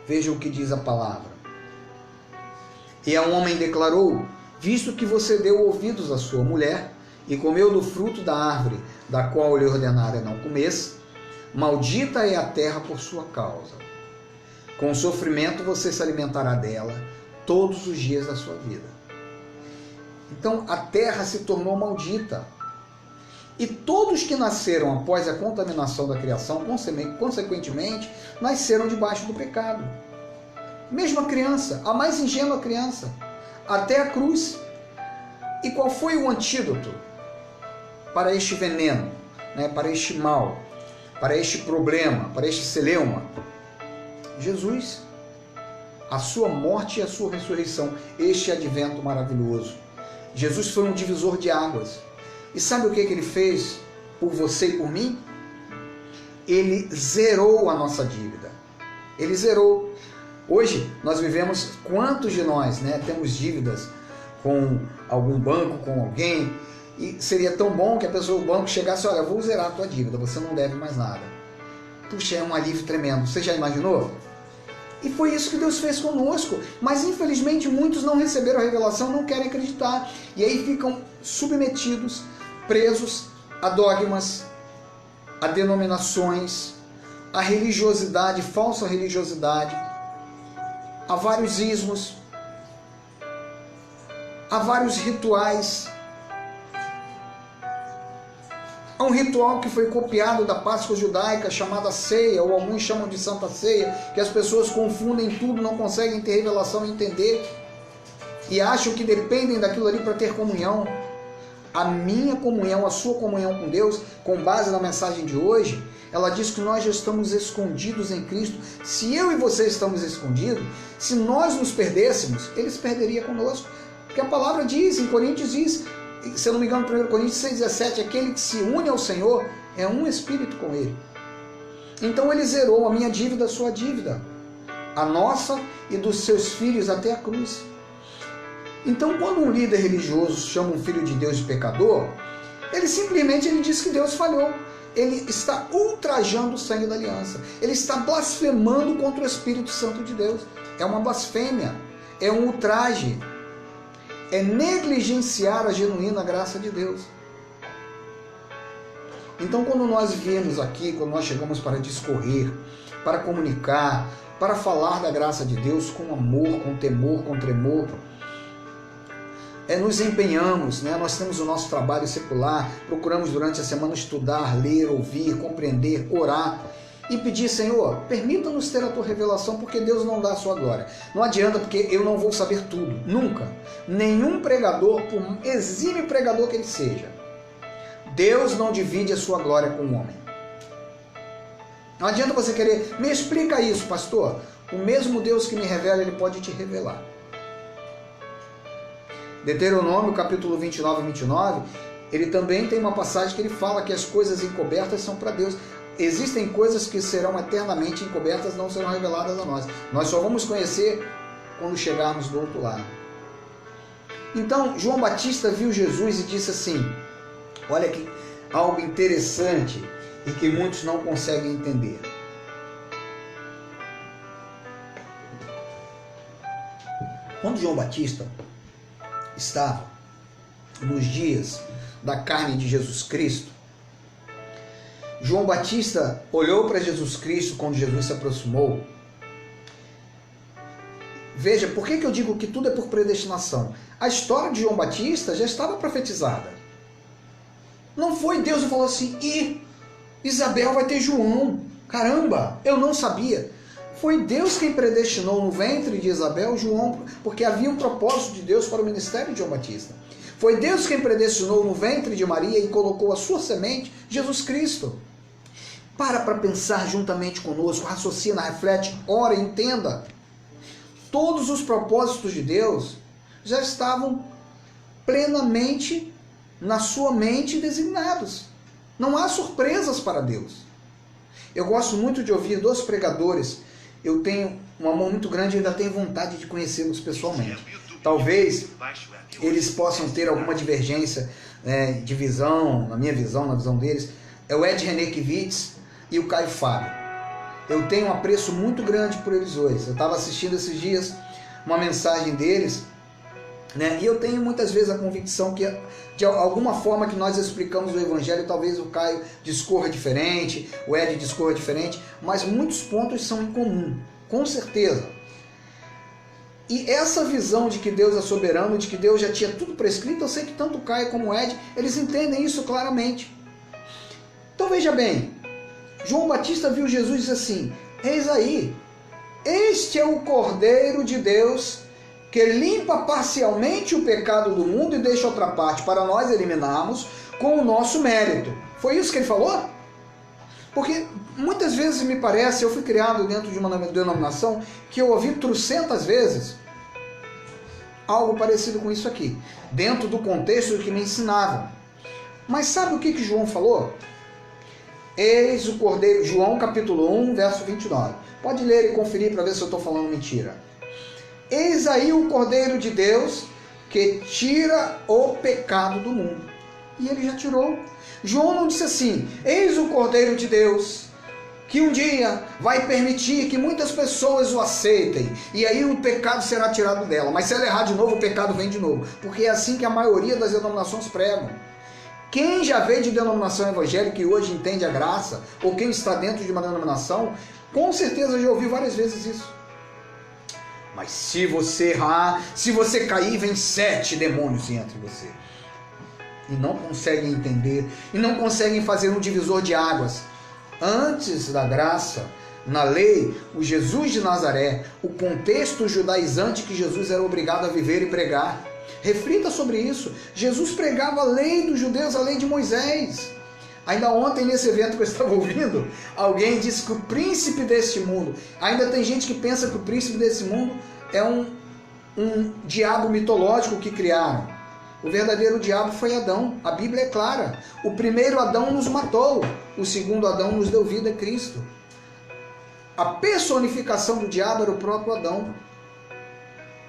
Speaker 1: Veja o que diz a palavra. E a homem declarou: visto que você deu ouvidos à sua mulher e comeu do fruto da árvore da qual lhe ordenara não comesse, maldita é a terra por sua causa. Com sofrimento você se alimentará dela todos os dias da sua vida. Então a terra se tornou maldita. E todos que nasceram após a contaminação da criação, consequentemente, nasceram debaixo do pecado. Mesmo a criança, a mais ingênua criança, até a cruz. E qual foi o antídoto para este veneno, né, para este mal, para este problema, para este celeuma? Jesus. A sua morte e a sua ressurreição, este advento maravilhoso. Jesus foi um divisor de águas. E sabe o que ele fez por você e por mim? Ele zerou a nossa dívida. Ele zerou. Hoje nós vivemos, quantos de nós, né, temos dívidas com algum banco, com alguém, e seria tão bom que o banco chegasse: olha, eu vou zerar a tua dívida, você não deve mais nada. Puxa, é um alívio tremendo. Você já imaginou? E foi isso que Deus fez conosco. Mas infelizmente muitos não receberam a revelação, não querem acreditar. E aí ficam submetidos, presos a dogmas, a denominações, a religiosidade, falsa religiosidade, a vários ismos, a vários rituais. Há um ritual que foi copiado da Páscoa judaica, chamada ceia, ou alguns chamam de Santa Ceia, que as pessoas confundem tudo, não conseguem ter revelação e entender, e acham que dependem daquilo ali para ter comunhão. A minha comunhão, a sua comunhão com Deus, com base na mensagem de hoje, ela diz que nós já estamos escondidos em Cristo. Se eu e você estamos escondidos, se nós nos perdêssemos, Ele se perderia conosco. Porque a palavra diz, em Coríntios diz, se eu não me engano, 1 Coríntios 6,17, aquele que se une ao Senhor é um espírito com Ele. Então Ele zerou a minha dívida, a sua dívida, a nossa e dos seus filhos até a cruz. Então, quando um líder religioso chama um filho de Deus de pecador, ele simplesmente diz que Deus falhou. Ele está ultrajando o sangue da aliança. Ele está blasfemando contra o Espírito Santo de Deus. É uma blasfêmia, é um ultraje, é negligenciar a genuína graça de Deus. Então, quando nós viemos aqui, quando nós chegamos para discorrer, para comunicar, para falar da graça de Deus com amor, com temor, com tremor. Nos empenhamos, né? Nós temos o nosso trabalho secular, procuramos durante a semana estudar, ler, ouvir, compreender, orar e pedir, Senhor, permita-nos ter a tua revelação, porque Deus não dá a sua glória. Não adianta, porque eu não vou saber tudo, nunca. Nenhum pregador, por exímio pregador que ele seja, Deus não divide a sua glória com o homem. Não adianta você querer, me explica isso, pastor. O mesmo Deus que me revela, ele pode te revelar. Deuteronômio, capítulo 29 e 29, ele também tem uma passagem que ele fala que as coisas encobertas são para Deus. Existem coisas que serão eternamente encobertas, não serão reveladas a nós. Nós só vamos conhecer quando chegarmos do outro lado. Então, João Batista viu Jesus e disse assim, olha que algo interessante e que muitos não conseguem entender. Quando João Batista estava nos dias da carne de Jesus Cristo, João Batista olhou para Jesus Cristo quando Jesus se aproximou. Veja, por que eu digo que tudo é por predestinação? A história de João Batista já estava profetizada. Não foi Deus que falou assim, Isabel vai ter João. Caramba, eu não sabia. Foi Deus quem predestinou no ventre de Isabel João, porque havia um propósito de Deus para o ministério de João Batista. Foi Deus quem predestinou no ventre de Maria e colocou a sua semente, Jesus Cristo. Para pensar juntamente conosco, raciocina, reflete, ora, entenda. Todos os propósitos de Deus já estavam plenamente na sua mente designados. Não há surpresas para Deus. Eu gosto muito de ouvir dois pregadores. Eu tenho um amor muito grande e ainda tenho vontade de conhecê-los pessoalmente. Talvez eles possam ter alguma divergência de visão, na minha visão, na visão deles. É o Ed Renekiewicz e o Caio Fábio. Eu tenho um apreço muito grande por eles dois. Eu estava assistindo esses dias uma mensagem deles, né? E eu tenho muitas vezes a convicção que de alguma forma que nós explicamos o Evangelho, talvez o Caio discorra diferente, o Ed discorra diferente, mas muitos pontos são em comum, com certeza. E essa visão de que Deus é soberano, de que Deus já tinha tudo prescrito, eu sei que tanto o Caio como o Ed, eles entendem isso claramente. Então veja bem, João Batista viu Jesus e disse assim, eis aí, este é o Cordeiro de Deus que limpa parcialmente o pecado do mundo e deixa outra parte para nós eliminarmos com o nosso mérito. Foi isso que ele falou? Porque muitas vezes me parece, eu fui criado dentro de uma denominação que eu ouvi trocentas vezes algo parecido com isso aqui, dentro do contexto que me ensinavam. Mas sabe o que João falou? Eis o Cordeiro, João capítulo 1, verso 29. Pode ler e conferir para ver se eu estou falando mentira. Eis aí o Cordeiro de Deus que tira o pecado do mundo. E ele já tirou. João não disse assim, eis o Cordeiro de Deus que um dia vai permitir que muitas pessoas o aceitem, e aí o pecado será tirado dela. Mas se ela errar de novo, o pecado vem de novo. Porque é assim que a maioria das denominações pregam. Quem já veio de denominação evangélica e hoje entende a graça, ou quem está dentro de uma denominação, com certeza já ouviu várias vezes isso. Mas se você errar, se você cair, vem 7 demônios entre você. E não conseguem entender, e não conseguem fazer um divisor de águas. Antes da graça, na lei, o Jesus de Nazaré, o contexto judaizante que Jesus era obrigado a viver e pregar. Reflita sobre isso. Jesus pregava a lei dos judeus, a lei de Moisés. Ainda ontem, nesse evento que eu estava ouvindo, alguém disse que o príncipe deste mundo, ainda tem gente que pensa que o príncipe desse mundo é um diabo mitológico que criaram. O verdadeiro diabo foi Adão. A Bíblia é clara. O primeiro Adão nos matou. O segundo Adão nos deu vida, Cristo. A personificação do diabo era o próprio Adão.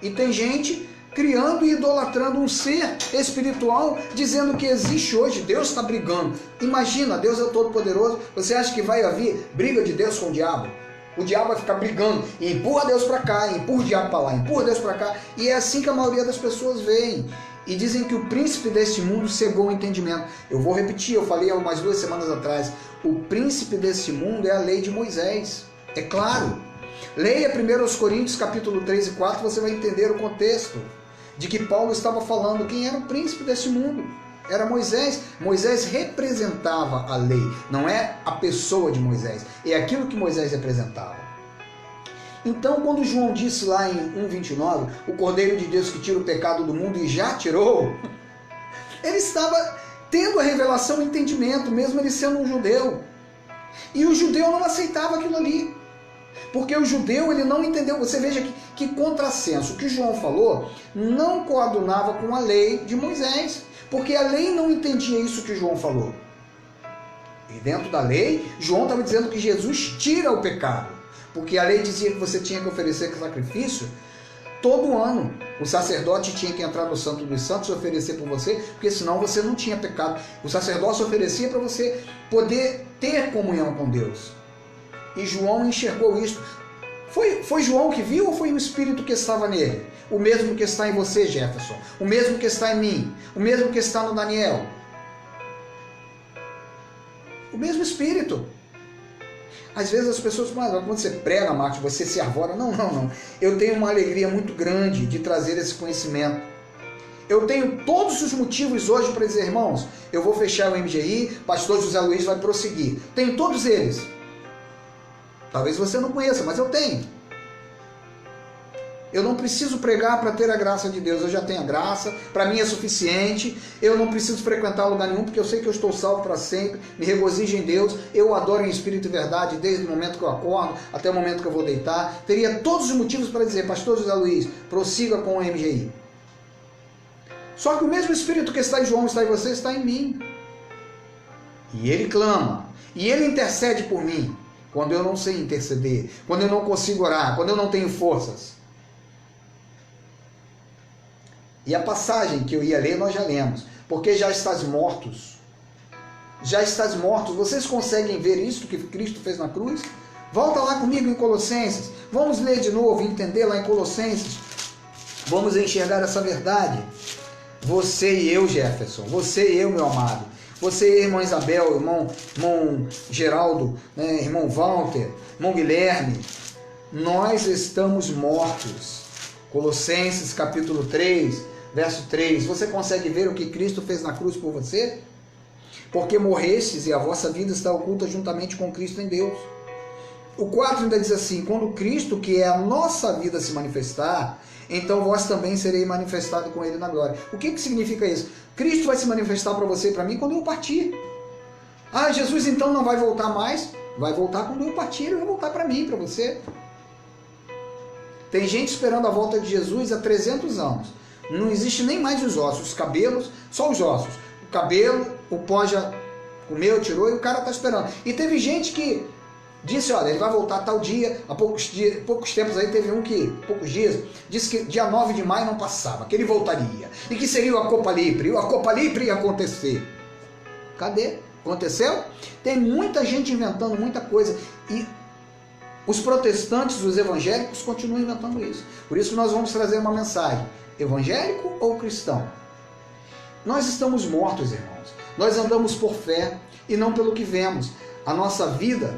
Speaker 1: E tem gente criando e idolatrando um ser espiritual, dizendo que existe hoje. Deus está brigando. Imagina, Deus é o Todo-Poderoso. Você acha que vai haver briga de Deus com o diabo? O diabo vai ficar brigando, e empurra Deus para cá, empurra o diabo para lá, empurra Deus para cá. E é assim que a maioria das pessoas veem. E dizem que o príncipe deste mundo cegou o entendimento. Eu vou repetir, eu falei há umas 2 semanas atrás. O príncipe deste mundo é a lei de Moisés. É claro. Leia 1 Coríntios capítulo 3 e 4, você vai entender o contexto de que Paulo estava falando. Quem era o príncipe desse mundo? Era Moisés. Moisés representava a lei, não é a pessoa de Moisés, é aquilo que Moisés representava. Então, quando João disse lá em 1,29, o Cordeiro de Deus que tira o pecado do mundo e já tirou, ele estava tendo a revelação, o entendimento, mesmo ele sendo um judeu. E o judeu não aceitava aquilo ali, porque o judeu ele não entendeu. Você veja que contrassenso. O que João falou não coadunava com a lei de Moisés, porque a lei não entendia isso que João falou. E dentro da lei, João estava dizendo que Jesus tira o pecado, porque a lei dizia que você tinha que oferecer sacrifício todo ano. O sacerdote tinha que entrar no Santo dos Santos e oferecer por você, porque senão você não tinha pecado. O sacerdócio oferecia para você poder ter comunhão com Deus. E João enxergou isso. Foi João que viu ou foi o Espírito que estava nele? O mesmo que está em você, Jefferson. O mesmo que está em mim. O mesmo que está no Daniel. O mesmo Espírito. Às vezes as pessoas falam, quando você prega, Marcos, você se arvora. Não. Eu tenho uma alegria muito grande de trazer esse conhecimento. Eu tenho todos os motivos hoje para dizer, irmãos, eu vou fechar o MGI, pastor José Luiz vai prosseguir. Tenho todos eles. Talvez você não conheça, mas eu tenho. Eu não preciso pregar para ter a graça de Deus, eu já tenho a graça, para mim é suficiente. Eu não preciso frequentar lugar nenhum, porque eu sei que eu estou salvo para sempre, me regozijo em Deus, eu adoro em espírito e verdade, desde o momento que eu acordo até o momento que eu vou deitar. Teria todos os motivos para dizer, pastor José Luiz, prossiga com o MGI. Só que o mesmo Espírito que está em João, está em você, está em mim. E ele clama, e ele intercede por mim, quando eu não sei interceder, quando eu não consigo orar, quando eu não tenho forças. E a passagem que eu ia ler, nós já lemos. Porque já estás mortos. Já estás mortos. Vocês conseguem ver isso que Cristo fez na cruz? Volta lá comigo em Colossenses. Vamos ler de novo, entender lá em Colossenses. Vamos enxergar essa verdade. Você e eu, Jefferson. Você e eu, meu amado. Você, irmã Isabel, irmão Geraldo, né, irmão Walter, irmão Guilherme. Nós estamos mortos. Colossenses capítulo 3, verso 3, você consegue ver o que Cristo fez na cruz por você? Porque morrestes e a vossa vida está oculta juntamente com Cristo em Deus. O 4 ainda diz assim, quando Cristo, que é a nossa vida, se manifestar, então vós também sereis manifestados com Ele na glória. O que significa isso? Cristo vai se manifestar para você e para mim quando eu partir. Ah, Jesus então não vai voltar mais? Vai voltar quando eu partir, ele vai voltar para mim, para você. Tem gente esperando a volta de Jesus há 300 anos. Não existe nem mais os ossos, os cabelos, só os ossos. O cabelo, o pó já comeu, tirou e o cara está esperando. E teve gente que disse, olha, ele vai voltar tal dia, há poucos tempos aí teve poucos dias, disse que dia 9 de maio não passava, que ele voltaria. E que seria o Apocalipse, o Apocalipse ia acontecer. Cadê? Aconteceu? Tem muita gente inventando muita coisa. E os protestantes, os evangélicos, continuam inventando isso. Por isso que nós vamos trazer uma mensagem. Evangélico ou cristão? Nós estamos mortos, irmãos. Nós andamos por fé e não pelo que vemos. A nossa vida,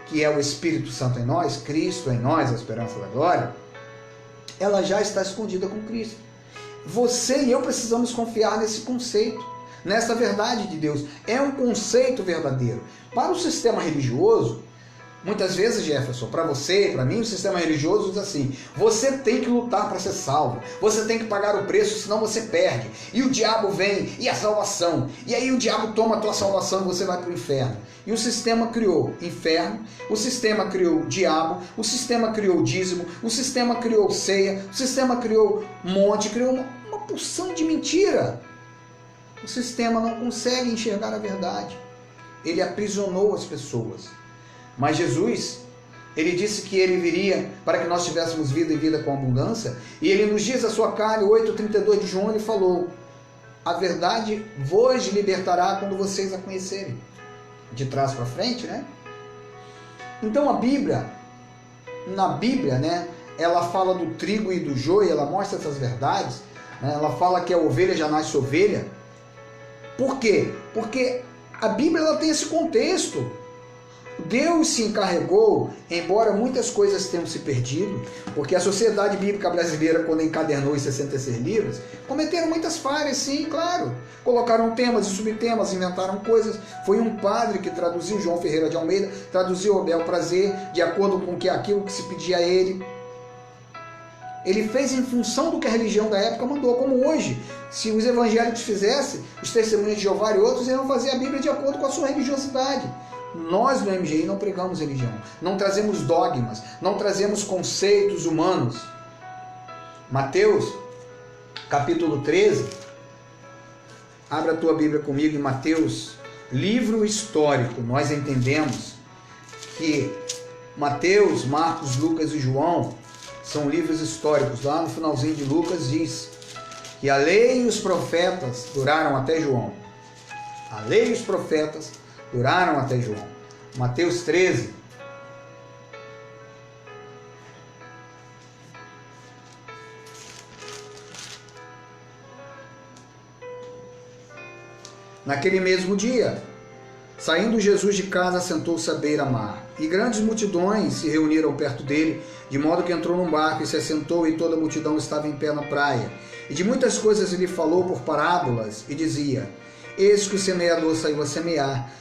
Speaker 1: que é o Espírito Santo em nós, Cristo em nós, a esperança da glória, ela já está escondida com Cristo. Você e eu precisamos confiar nesse conceito, nessa verdade de Deus. É um conceito verdadeiro. Para o sistema religioso, muitas vezes, Jefferson, para você e para mim, o sistema religioso diz assim, você tem que lutar para ser salvo, você tem que pagar o preço, senão você perde. E o diabo vem, e a salvação. E aí o diabo toma a tua salvação e você vai para o inferno. E o sistema criou inferno, o sistema criou diabo, o sistema criou dízimo, o sistema criou ceia, o sistema criou monte, criou uma porção de mentira. O sistema não consegue enxergar a verdade. Ele aprisionou as pessoas. Mas Jesus, ele disse que ele viria para que nós tivéssemos vida e vida com abundância. E ele nos diz a sua carne, 8,32 de João, ele falou, a verdade vos libertará quando vocês a conhecerem. De trás para frente, né? Então a Bíblia, na Bíblia, né, ela fala do trigo e do joio, ela mostra essas verdades, né? Ela fala que a ovelha já nasce ovelha. Por quê? Porque a Bíblia ela tem esse contexto. Deus se encarregou, embora muitas coisas tenham se perdido, porque a Sociedade Bíblica Brasileira, quando encadernou os 66 livros, cometeram muitas falhas, sim, claro. Colocaram temas e subtemas, inventaram coisas. Foi um padre que traduziu, João Ferreira de Almeida, traduziu a bel prazer, de acordo com aquilo que se pedia a ele. Ele fez em função do que a religião da época mandou, como hoje. Se os evangélicos fizessem, os testemunhos de Jeová e outros iriam fazer a Bíblia de acordo com a sua religiosidade. Nós no MGI não pregamos religião, não trazemos dogmas, não trazemos conceitos humanos. Mateus, capítulo 13, abra a tua Bíblia comigo em Mateus, livro histórico. Nós entendemos que Mateus, Marcos, Lucas e João são livros históricos. Lá no finalzinho de Lucas diz que a lei e os profetas duraram até João. A lei e os profetas duraram até João. Mateus 13. Naquele mesmo dia, saindo Jesus de casa, sentou-se à beira-mar, e grandes multidões se reuniram perto dele, de modo que entrou num barco e se assentou, e toda a multidão estava em pé na praia. E de muitas coisas ele falou por parábolas, e dizia: eis que o semeador saiu a semear.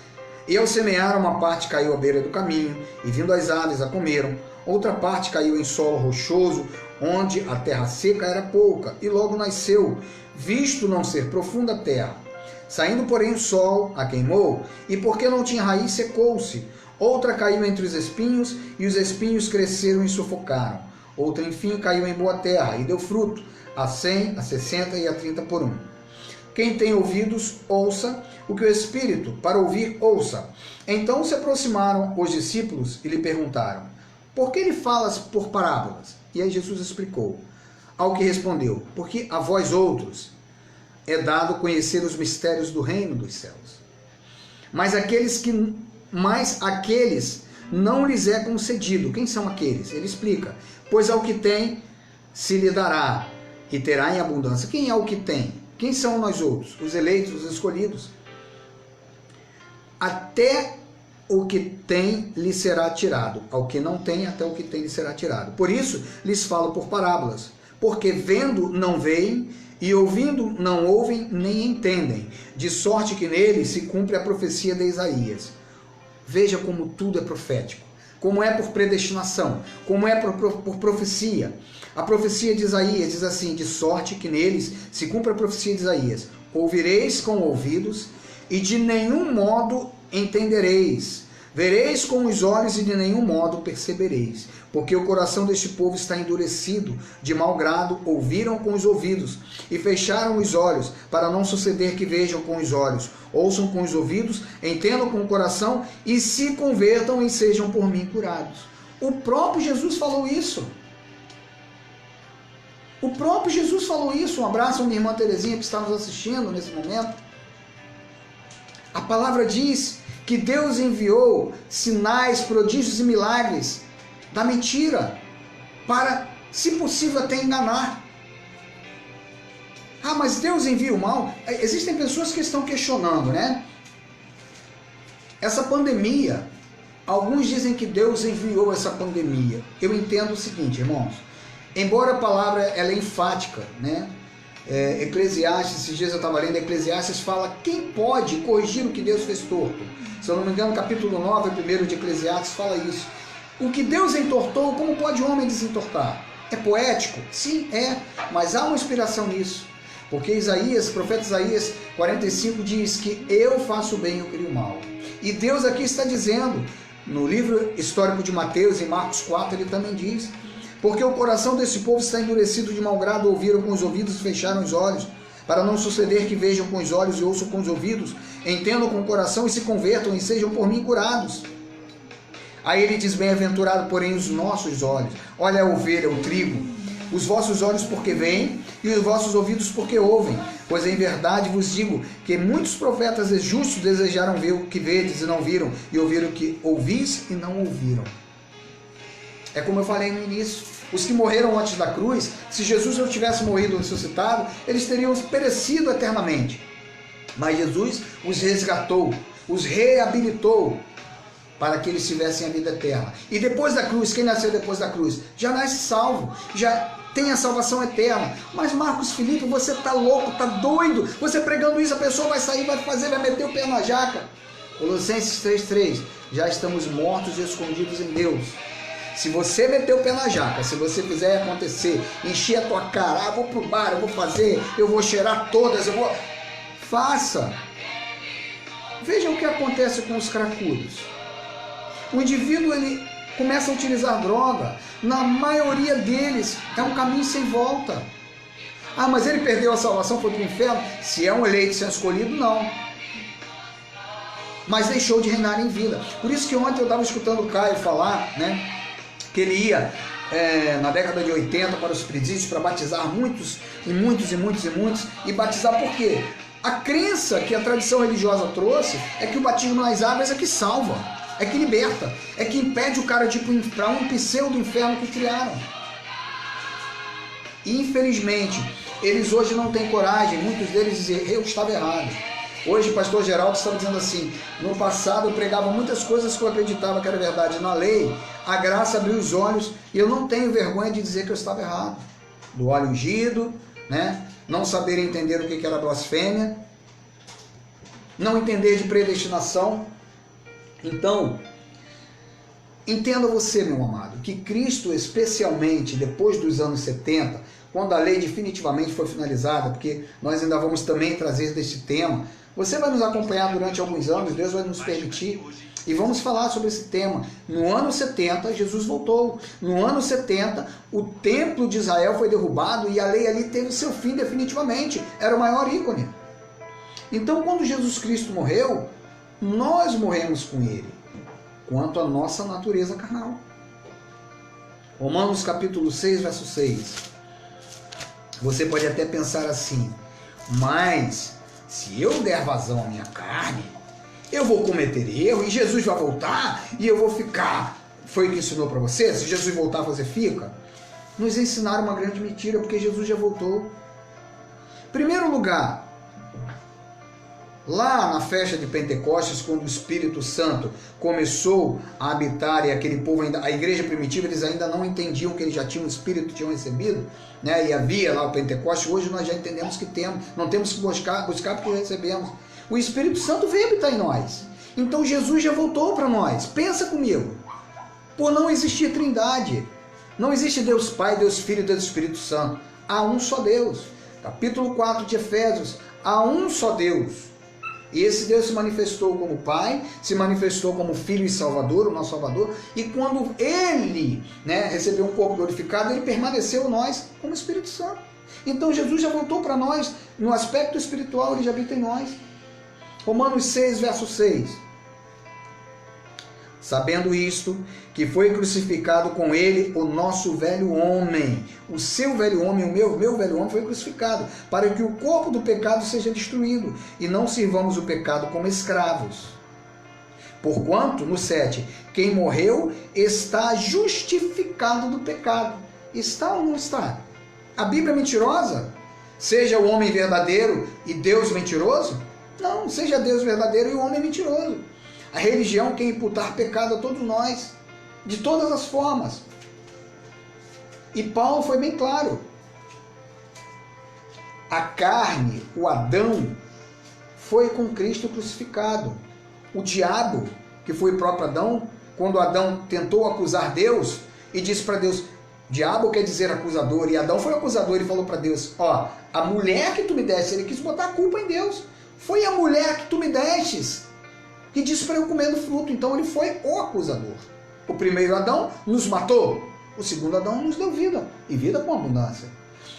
Speaker 1: E ao semear, uma parte caiu à beira do caminho, e vindo as aves a comeram. Outra parte caiu em solo rochoso, onde a terra seca era pouca, e logo nasceu, visto não ser profunda a terra. Saindo, porém, o sol a queimou, e porque não tinha raiz, secou-se. Outra caiu entre os espinhos, e os espinhos cresceram e sufocaram. Outra, enfim, caiu em boa terra, e deu fruto, a 100, a 60 e a 30 por um. Quem tem ouvidos, ouça o que o Espírito, para ouvir, ouça. Então se aproximaram os discípulos e lhe perguntaram: por que lhe falas por parábolas? E aí Jesus explicou. Ao que respondeu: porque a vós outros é dado conhecer os mistérios do reino dos céus. Mas aqueles não lhes é concedido. Quem são aqueles? Ele explica: pois ao que tem se lhe dará, e terá em abundância. Quem é o que tem? Quem são nós outros? Os eleitos, os escolhidos. Até o que tem lhe será tirado. Ao que não tem, até o que tem lhe será tirado. Por isso lhes falo por parábolas. Porque vendo não veem, e ouvindo não ouvem nem entendem. De sorte que neles se cumpre a profecia de Isaías. Veja como tudo é profético. Como é por predestinação, como é por profecia. A profecia de Isaías diz assim: de sorte que neles se cumpre a profecia de Isaías. Ouvireis com ouvidos e de nenhum modo entendereis. Vereis com os olhos e de nenhum modo percebereis. Porque o coração deste povo está endurecido, de mau grado ouviram com os ouvidos e fecharam os olhos, para não suceder que vejam com os olhos, ouçam com os ouvidos, entendam com o coração e se convertam e sejam por mim curados. O próprio Jesus falou isso. O próprio Jesus falou isso. Um abraço à minha irmã Terezinha que está nos assistindo nesse momento. A palavra diz que Deus enviou sinais, prodígios e milagres da mentira para, se possível, até enganar. Ah, mas Deus envia o mal? Existem pessoas que estão questionando, né? Essa pandemia, alguns dizem que Deus enviou essa pandemia. Eu entendo o seguinte, irmãos. Embora a palavra ela é enfática, né? Eclesiastes, esses dias eu estava lendo, Eclesiastes fala: quem pode corrigir o que Deus fez torto? Se eu não me engano, capítulo 9, 1 de Eclesiastes, fala isso. O que Deus entortou, como pode o homem desentortar? É poético? Sim, é, mas há uma inspiração nisso. Porque Isaías, o profeta Isaías 45 diz que eu faço o bem e eu crio o mal. E Deus aqui está dizendo, no livro histórico de Mateus, em Marcos 4, ele também diz: porque o coração desse povo está endurecido de mau grado, ouviram com os ouvidos e fecharam os olhos, para não suceder que vejam com os olhos e ouçam com os ouvidos, entendam com o coração e se convertam e sejam por mim curados. Aí ele diz: bem-aventurado, porém, os nossos olhos. Olha a ovelha, o trigo. Os vossos olhos porque veem e os vossos ouvidos porque ouvem. Pois em verdade vos digo que muitos profetas e justos desejaram ver o que vedes e não viram, e ouvir o que ouvis e não ouviram. É como eu falei no início, os que morreram antes da cruz, se Jesus não tivesse morrido ou ressuscitado, eles teriam perecido eternamente. Mas Jesus os resgatou, os reabilitou. para que eles tivessem a vida eterna. E depois da cruz, quem nasceu depois da cruz? Já nasce salvo, já tem a salvação eterna. Mas Marcos Felipe, você está louco, está doido? Você pregando isso, a pessoa vai sair, vai meter o pé na jaca. Colossenses 3,3, já estamos mortos e escondidos em Deus. Se você meter o pé na jaca, se você fizer acontecer, encher a tua cara, vou pro bar, eu vou fazer, eu vou cheirar todas, faça. Veja o que acontece com os cracudos. O indivíduo, ele começa a utilizar droga. Na maioria deles, é um caminho sem volta. Ah, mas ele perdeu a salvação, foi para o inferno? Se é um eleito sendo escolhido, não. Mas deixou de reinar em vida. Por isso que ontem eu estava escutando o Caio falar, né, que ele ia na década de 80 para os presídios para batizar muitos, e batizar por quê? A crença que a tradição religiosa trouxe é que o batismo nas águas é que salva, é que liberta, é que impede o cara de ir para um pseudo inferno que criaram. E, infelizmente, eles hoje não têm coragem, muitos deles dizem, eu estava errado. Hoje o pastor Geraldo estava dizendo assim, no passado eu pregava muitas coisas que eu acreditava que era verdade na lei, a graça abriu os olhos e eu não tenho vergonha de dizer que eu estava errado. Do óleo ungido, né? Não saber entender o que era blasfêmia, não entender de predestinação. Então, entenda você, meu amado, que Cristo, especialmente depois dos anos 70, quando a lei definitivamente foi finalizada, porque nós ainda vamos também trazer desse tema, você vai nos acompanhar durante alguns anos, Deus vai nos permitir, e vamos falar sobre esse tema. No ano 70, Jesus voltou. No ano 70, o templo de Israel foi derrubado e a lei ali teve seu fim definitivamente. Era o maior ícone. Então, quando Jesus Cristo morreu, nós morremos com ele, quanto à nossa natureza carnal. Romanos capítulo 6, verso 6. Você pode até pensar assim, mas se eu der vazão à minha carne, eu vou cometer erro e Jesus vai voltar e eu vou ficar. Foi o que ensinou para você? Se Jesus voltar, você fica? Nos ensinaram uma grande mentira, porque Jesus já voltou. Primeiro lugar, lá na festa de Pentecostes, quando o Espírito Santo começou a habitar e aquele povo, a igreja primitiva, eles ainda não entendiam que eles já tinham o Espírito, tinham recebido, né? E havia lá o Pentecostes. Hoje nós já entendemos que temos, não temos que buscar porque recebemos. O Espírito Santo veio habitar em nós. Então Jesus já voltou para nós. Pensa comigo. Por não existir trindade, não existe Deus Pai, Deus Filho e Deus Espírito Santo. Há um só Deus. Capítulo 4 de Efésios. Há um só Deus. E esse Deus se manifestou como Pai, se manifestou como Filho e Salvador, o nosso Salvador. E quando Ele, né, recebeu um corpo glorificado, Ele permaneceu em nós como Espírito Santo. Então Jesus já voltou para nós. No aspecto espiritual, Ele já habita em nós. Romanos 6, verso 6. Sabendo isto, que foi crucificado com ele o nosso velho homem. O seu velho homem, o meu velho homem foi crucificado, para que o corpo do pecado seja destruído, e não sirvamos o pecado como escravos. Porquanto, no 7, quem morreu está justificado do pecado. Está ou não está? A Bíblia é mentirosa? Seja o homem verdadeiro e Deus mentiroso? Não, seja Deus verdadeiro e o homem mentiroso. A religião quer imputar pecado a todos nós, de todas as formas. E Paulo foi bem claro. A carne, o Adão, foi com Cristo crucificado. O diabo, que foi o próprio Adão, quando Adão tentou acusar Deus e disse para Deus, diabo quer dizer acusador, e Adão foi acusador e falou para Deus, ó, a mulher que tu me deste, ele quis botar a culpa em Deus. Foi a mulher que tu me destes que disse para eu comer do fruto. Então ele foi o acusador. O primeiro Adão nos matou. O segundo Adão nos deu vida. E vida com abundância.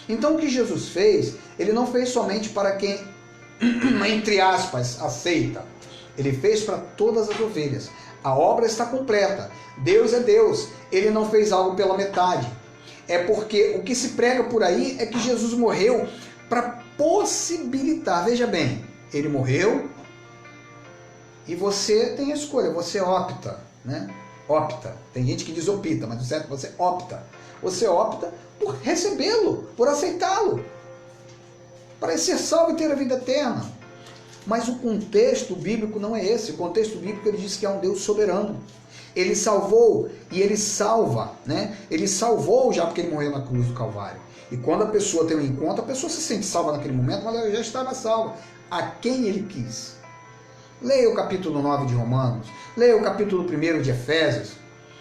Speaker 1: Então o que Jesus fez, ele não fez somente para quem, entre aspas, aceita. Ele fez para todas as ovelhas. A obra está completa. Deus é Deus. Ele não fez algo pela metade. É porque o que se prega por aí é que Jesus morreu para possibilitar. Veja bem, ele morreu e você tem a escolha, você opta, né? Opta. Tem gente que diz opta, mas o certo é você opta. Você opta por recebê-lo, por aceitá-lo, para ser salvo e ter a vida eterna. Mas o contexto bíblico não é esse. O contexto bíblico ele diz que é um Deus soberano. Ele salvou e ele salva, né? Ele salvou já porque ele morreu na cruz do Calvário. E quando a pessoa tem um encontro, a pessoa se sente salva naquele momento, mas ela já estava salva. A quem ele quis. Leia o capítulo 9 de Romanos, leia o capítulo 1 de Efésios,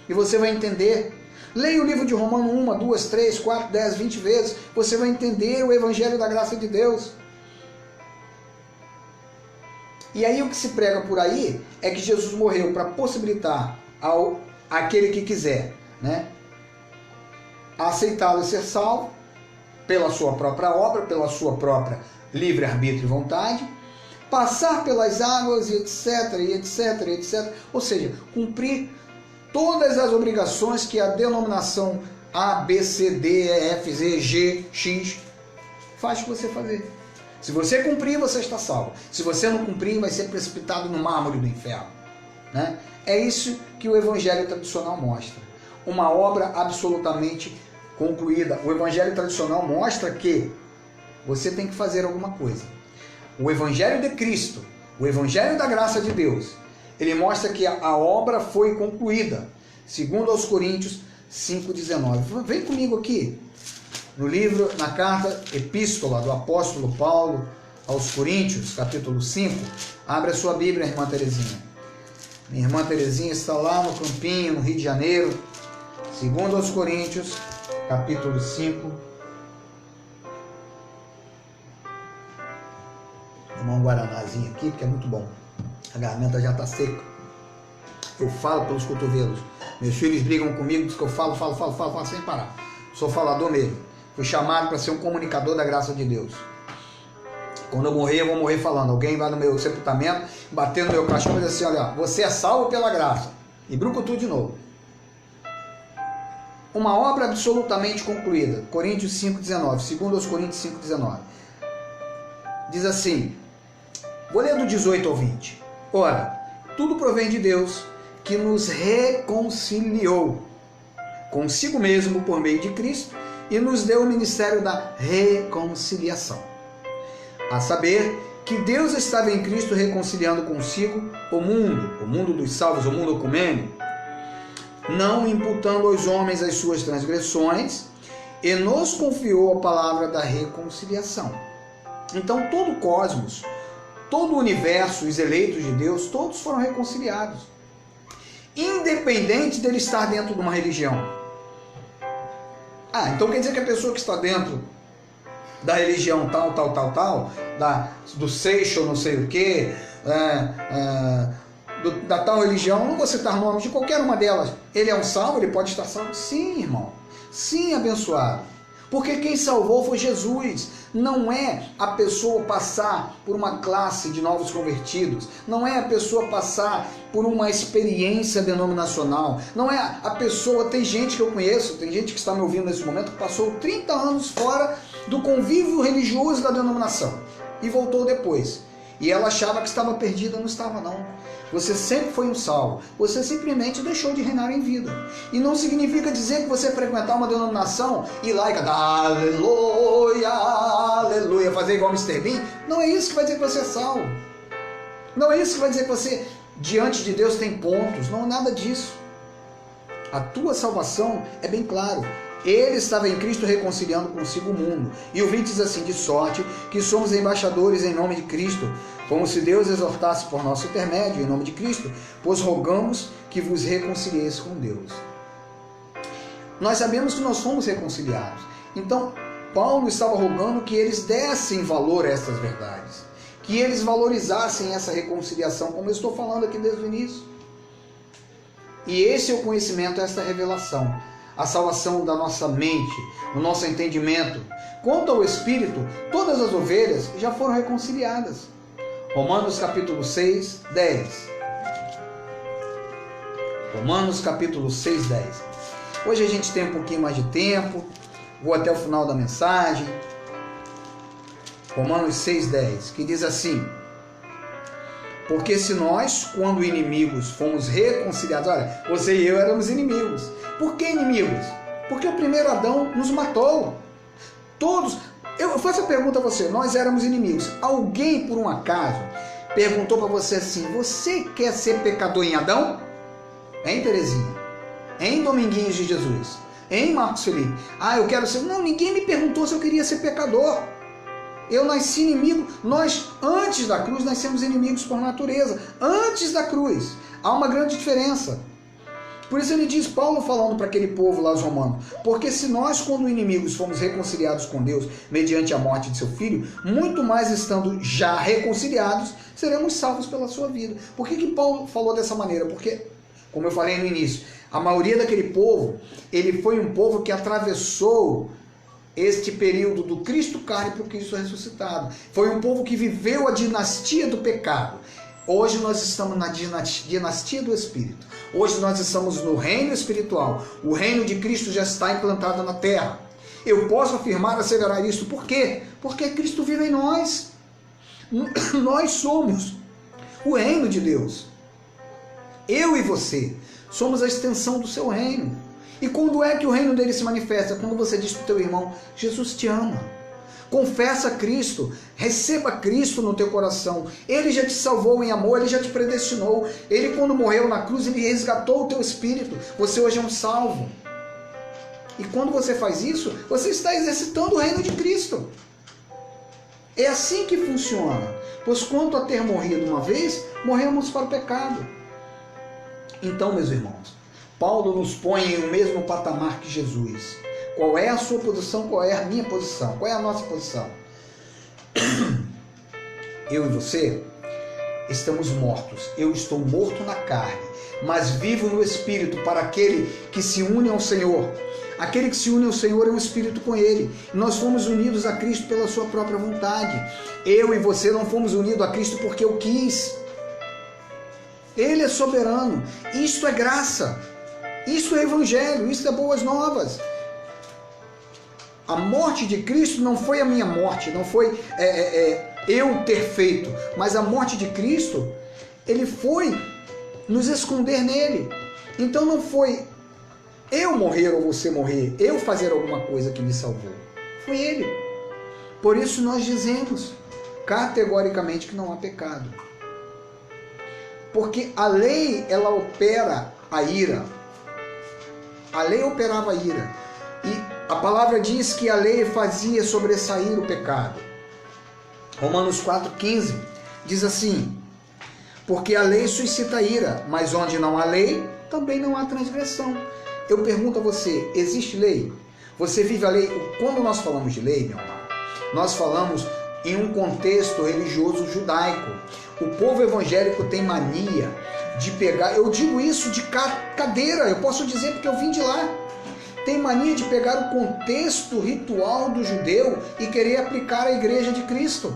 Speaker 1: e você vai entender. Leia o livro de Romanos 1, 2, 3, 4, 10, 20 vezes, você vai entender o Evangelho da graça de Deus. E aí o que se prega por aí é que Jesus morreu para possibilitar ao aquele que quiser, né, aceitá-lo e ser salvo pela sua própria obra, pela sua própria livre-arbítrio e vontade, passar pelas águas e etc, e etc, e etc. Ou seja, cumprir todas as obrigações que a denominação A, B, C, D, E, F, Z, G, X faz você fazer. Se você cumprir, você está salvo. Se você não cumprir, vai ser precipitado no mármore do inferno, né? É isso que o Evangelho tradicional mostra. Uma obra absolutamente concluída. O Evangelho tradicional mostra que você tem que fazer alguma coisa. O Evangelho de Cristo, o Evangelho da graça de Deus, ele mostra que a obra foi concluída, segundo aos Coríntios 5,19. Vem comigo aqui, no livro, na carta epístola do apóstolo Paulo aos Coríntios, capítulo 5. Abre a sua Bíblia, irmã Terezinha. Minha irmã Terezinha está lá no Campinho, no Rio de Janeiro. Segundo aos Coríntios, capítulo 5. Vou tomar um guaranazinho aqui, porque é muito bom. A garganta já está seca. Eu falo pelos cotovelos. Meus filhos brigam comigo, dizem que eu falo sem parar. Sou falador mesmo. Fui chamado para ser um comunicador da graça de Deus. Quando eu morrer, eu vou morrer falando. Alguém vai no meu sepultamento, bater no meu caixão e dizer assim, olha, você é salvo pela graça. E brucutu de novo. Uma obra absolutamente concluída. Coríntios 5,19. Segundo aos Coríntios 5,19. Diz assim, vou ler do 18 ao 20. Ora, tudo provém de Deus, que nos reconciliou consigo mesmo por meio de Cristo e nos deu o ministério da reconciliação. A saber, que Deus estava em Cristo reconciliando consigo o mundo dos salvos, o mundo ecumênico, não imputando aos homens as suas transgressões, e nos confiou a palavra da reconciliação. Então todo o cosmos, todo o universo, os eleitos de Deus, todos foram reconciliados, independente dele estar dentro de uma religião. Então quer dizer que a pessoa que está dentro da religião tal, do Seixo, não sei o que, da tal religião, não vou citar nomes, de qualquer uma delas, ele é um salvo, ele pode estar salvo? Sim, irmão, sim, abençoado, porque quem salvou foi Jesus. Não é a pessoa passar por uma classe de novos convertidos, não é a pessoa passar por uma experiência denominacional, não é a pessoa, tem gente que eu conheço, tem gente que está me ouvindo nesse momento, que passou 30 anos fora do convívio religioso da denominação e voltou depois. E ela achava que estava perdida, não estava não. Você sempre foi um salvo, você simplesmente deixou de reinar em vida. E não significa dizer que você frequentar uma denominação e lá e cantar aleluia, aleluia, fazer igual Mr. Bean. Não é isso que vai dizer que você é salvo. Não é isso que vai dizer que você, diante de Deus, tem pontos. Não é nada disso. A tua salvação é bem claro. Ele estava em Cristo reconciliando consigo o mundo. E o 20 diz assim, de sorte que somos embaixadores em nome de Cristo, como se Deus exortasse por nosso intermédio, em nome de Cristo, pois rogamos que vos reconcilieis com Deus. Nós sabemos que nós fomos reconciliados. Então, Paulo estava rogando que eles dessem valor a essas verdades, que eles valorizassem essa reconciliação, como eu estou falando aqui desde o início. E esse é o conhecimento, essa revelação. A salvação da nossa mente, do nosso entendimento. Quanto ao Espírito, todas as ovelhas já foram reconciliadas. Romanos capítulo 6, 10. Romanos capítulo 6, 10. Hoje a gente tem um pouquinho mais de tempo, vou até o final da mensagem. Romanos 6, 10, que diz assim, porque se nós, quando inimigos, fomos reconciliados, olha, você e eu éramos inimigos. Por que inimigos? Porque o primeiro Adão nos matou. Todos, eu faço a pergunta a você, nós éramos inimigos. Alguém, por um acaso, perguntou para você assim: você quer ser pecador em Adão? Hein, Terezinha? Hein, Dominguinhos de Jesus? Hein, Marcos Felipe? Ah, eu quero ser... Não, ninguém me perguntou se eu queria ser pecador. Eu nasci inimigo. Nós, antes da cruz, nascemos inimigos por natureza. Antes da cruz. Há uma grande diferença. Por isso ele diz, Paulo falando para aquele povo lá, os romanos: porque se nós, quando inimigos, fomos reconciliados com Deus mediante a morte de seu filho, muito mais estando já reconciliados, seremos salvos pela sua vida. Por que Paulo falou dessa maneira? Porque, como eu falei no início, a maioria daquele povo, ele foi um povo que atravessou este período do Cristo carne para o Cristo ressuscitado. Foi um povo que viveu a dinastia do pecado. Hoje nós estamos na dinastia do Espírito. Hoje nós estamos no reino espiritual. O reino de Cristo já está implantado na terra. Eu posso afirmar, asseverar isso. Por quê? Porque Cristo vive em nós. Nós somos o reino de Deus. Eu e você somos a extensão do seu reino. E quando é que o reino dele se manifesta? Quando você diz para o teu irmão: Jesus te ama. Confessa Cristo, receba Cristo no teu coração. Ele já te salvou em amor, ele já te predestinou. Ele, quando morreu na cruz, ele resgatou o teu espírito. Você hoje é um salvo. E quando você faz isso, você está exercitando o reino de Cristo. É assim que funciona. Pois quanto a ter morrido uma vez, morremos para o pecado. Então, meus irmãos, Paulo nos põe em o mesmo patamar que Jesus. Qual é a sua posição? Qual é a minha posição? Qual é a nossa posição? Eu e você estamos mortos. Eu estou morto na carne, mas vivo no Espírito para aquele que se une ao Senhor. Aquele que se une ao Senhor é um Espírito com Ele. Nós fomos unidos a Cristo pela sua própria vontade. Eu e você não fomos unidos a Cristo porque eu quis. Ele é soberano. Isto é graça. Isso é evangelho. Isso é boas novas. A morte de Cristo não foi a minha morte, não foi eu ter feito, mas a morte de Cristo, ele foi nos esconder nele. Então não foi eu morrer ou você morrer, eu fazer alguma coisa que me salvou. Foi ele. Por isso nós dizemos categoricamente que não há pecado. Porque a lei, ela opera a ira. A lei operava a ira. E a palavra diz que a lei fazia sobressair o pecado. Romanos 4,15 diz assim: porque a lei suscita ira, mas onde não há lei, também não há transgressão. Eu pergunto a você, existe lei? Você vive a lei? Quando nós falamos de lei, meu irmão, nós falamos em um contexto religioso judaico. O povo evangélico tem mania de pegar, eu digo isso de cadeira, eu posso dizer porque eu vim de lá. Tem mania de pegar o contexto ritual do judeu e querer aplicar à igreja de Cristo.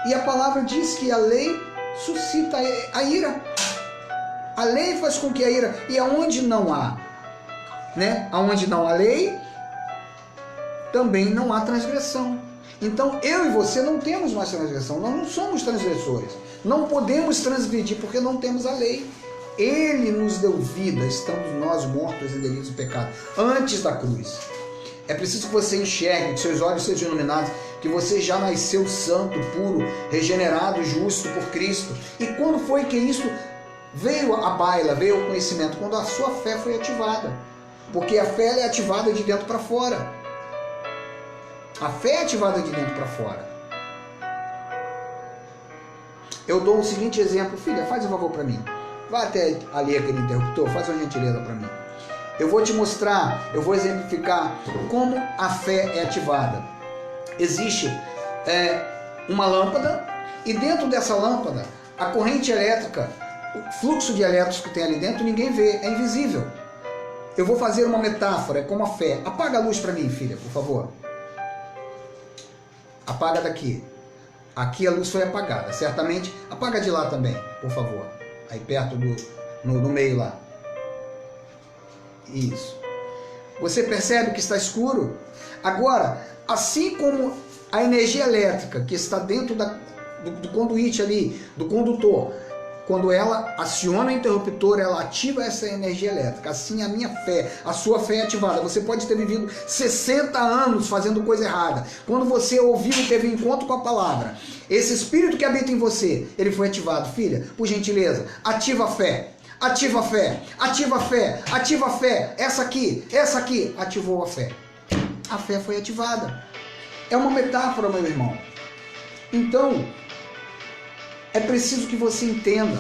Speaker 1: E a palavra diz que a lei suscita a ira. A lei faz com que a ira... E aonde não há, né? Aonde não há lei, também não há transgressão. Então eu e você não temos mais transgressão. Nós não somos transgressores. Não podemos transgredir porque não temos a lei. Ele nos deu vida, estamos nós mortos em delitos e pecado, antes da cruz. É preciso que você enxergue, que seus olhos sejam iluminados, que você já nasceu santo, puro, regenerado, justo por Cristo. E quando foi que isso veio à baila, veio ao conhecimento? Quando a sua fé foi ativada. Porque a fé é ativada de dentro para fora. A fé é ativada de dentro para fora. Eu dou o seguinte exemplo: filha, faz um favor para mim. Vai até ali aquele interruptor, faz uma gentileza para mim. Eu vou te mostrar, eu vou exemplificar como a fé é ativada. Existe uma lâmpada e dentro dessa lâmpada, a corrente elétrica, o fluxo de elétrons que tem ali dentro, ninguém vê, é invisível. Eu vou fazer uma metáfora, é como a fé. Apaga a luz para mim, filha, por favor. Apaga daqui. Aqui a luz foi apagada, certamente. Apaga de lá também, por favor. Aí perto no meio lá. Isso. Você percebe que está escuro? Agora, assim como a energia elétrica que está dentro do conduíte ali, do condutor, quando ela aciona o interruptor, ela ativa essa energia elétrica. Assim a minha fé, a sua fé é ativada. Você pode ter vivido 60 anos fazendo coisa errada. Quando você ouviu e teve um encontro com a palavra, esse espírito que habita em você, ele foi ativado. Filha, por gentileza, ativa a fé. Ativa a fé, ativa a fé, ativa a fé. Essa aqui, ativou a fé. A fé foi ativada. É uma metáfora, meu irmão. Então, é preciso que você entenda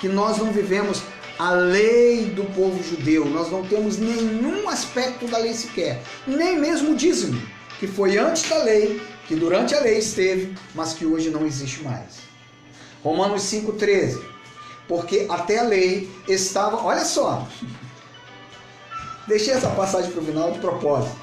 Speaker 1: que nós não vivemos a lei do povo judeu. Nós não temos nenhum aspecto da lei sequer. Nem mesmo o dízimo, que foi antes da lei, que durante a lei esteve, mas que hoje não existe mais. Romanos 5,13. Porque até a lei estava... Olha só. Deixei essa passagem para o final de propósito.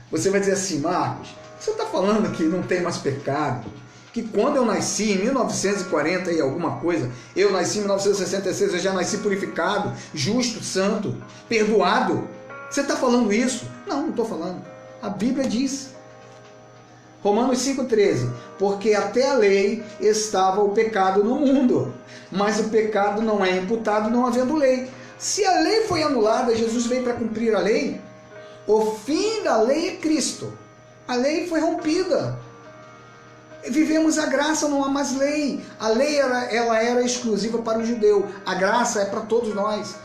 Speaker 1: Você vai dizer assim, Marcos, você está falando que não tem mais pecado? Que quando eu nasci, em 1940 e alguma coisa, eu nasci em 1966, eu já nasci purificado, justo, santo, perdoado. Você está falando isso? Não estou falando. A Bíblia diz. Romanos 5,13, porque até a lei estava o pecado no mundo, mas o pecado não é imputado não havendo lei. Se a lei foi anulada, Jesus veio para cumprir a lei, o fim da lei é Cristo. A lei foi rompida. Vivemos a graça, não há mais lei. A lei ela era exclusiva para o judeu, a graça é para todos nós.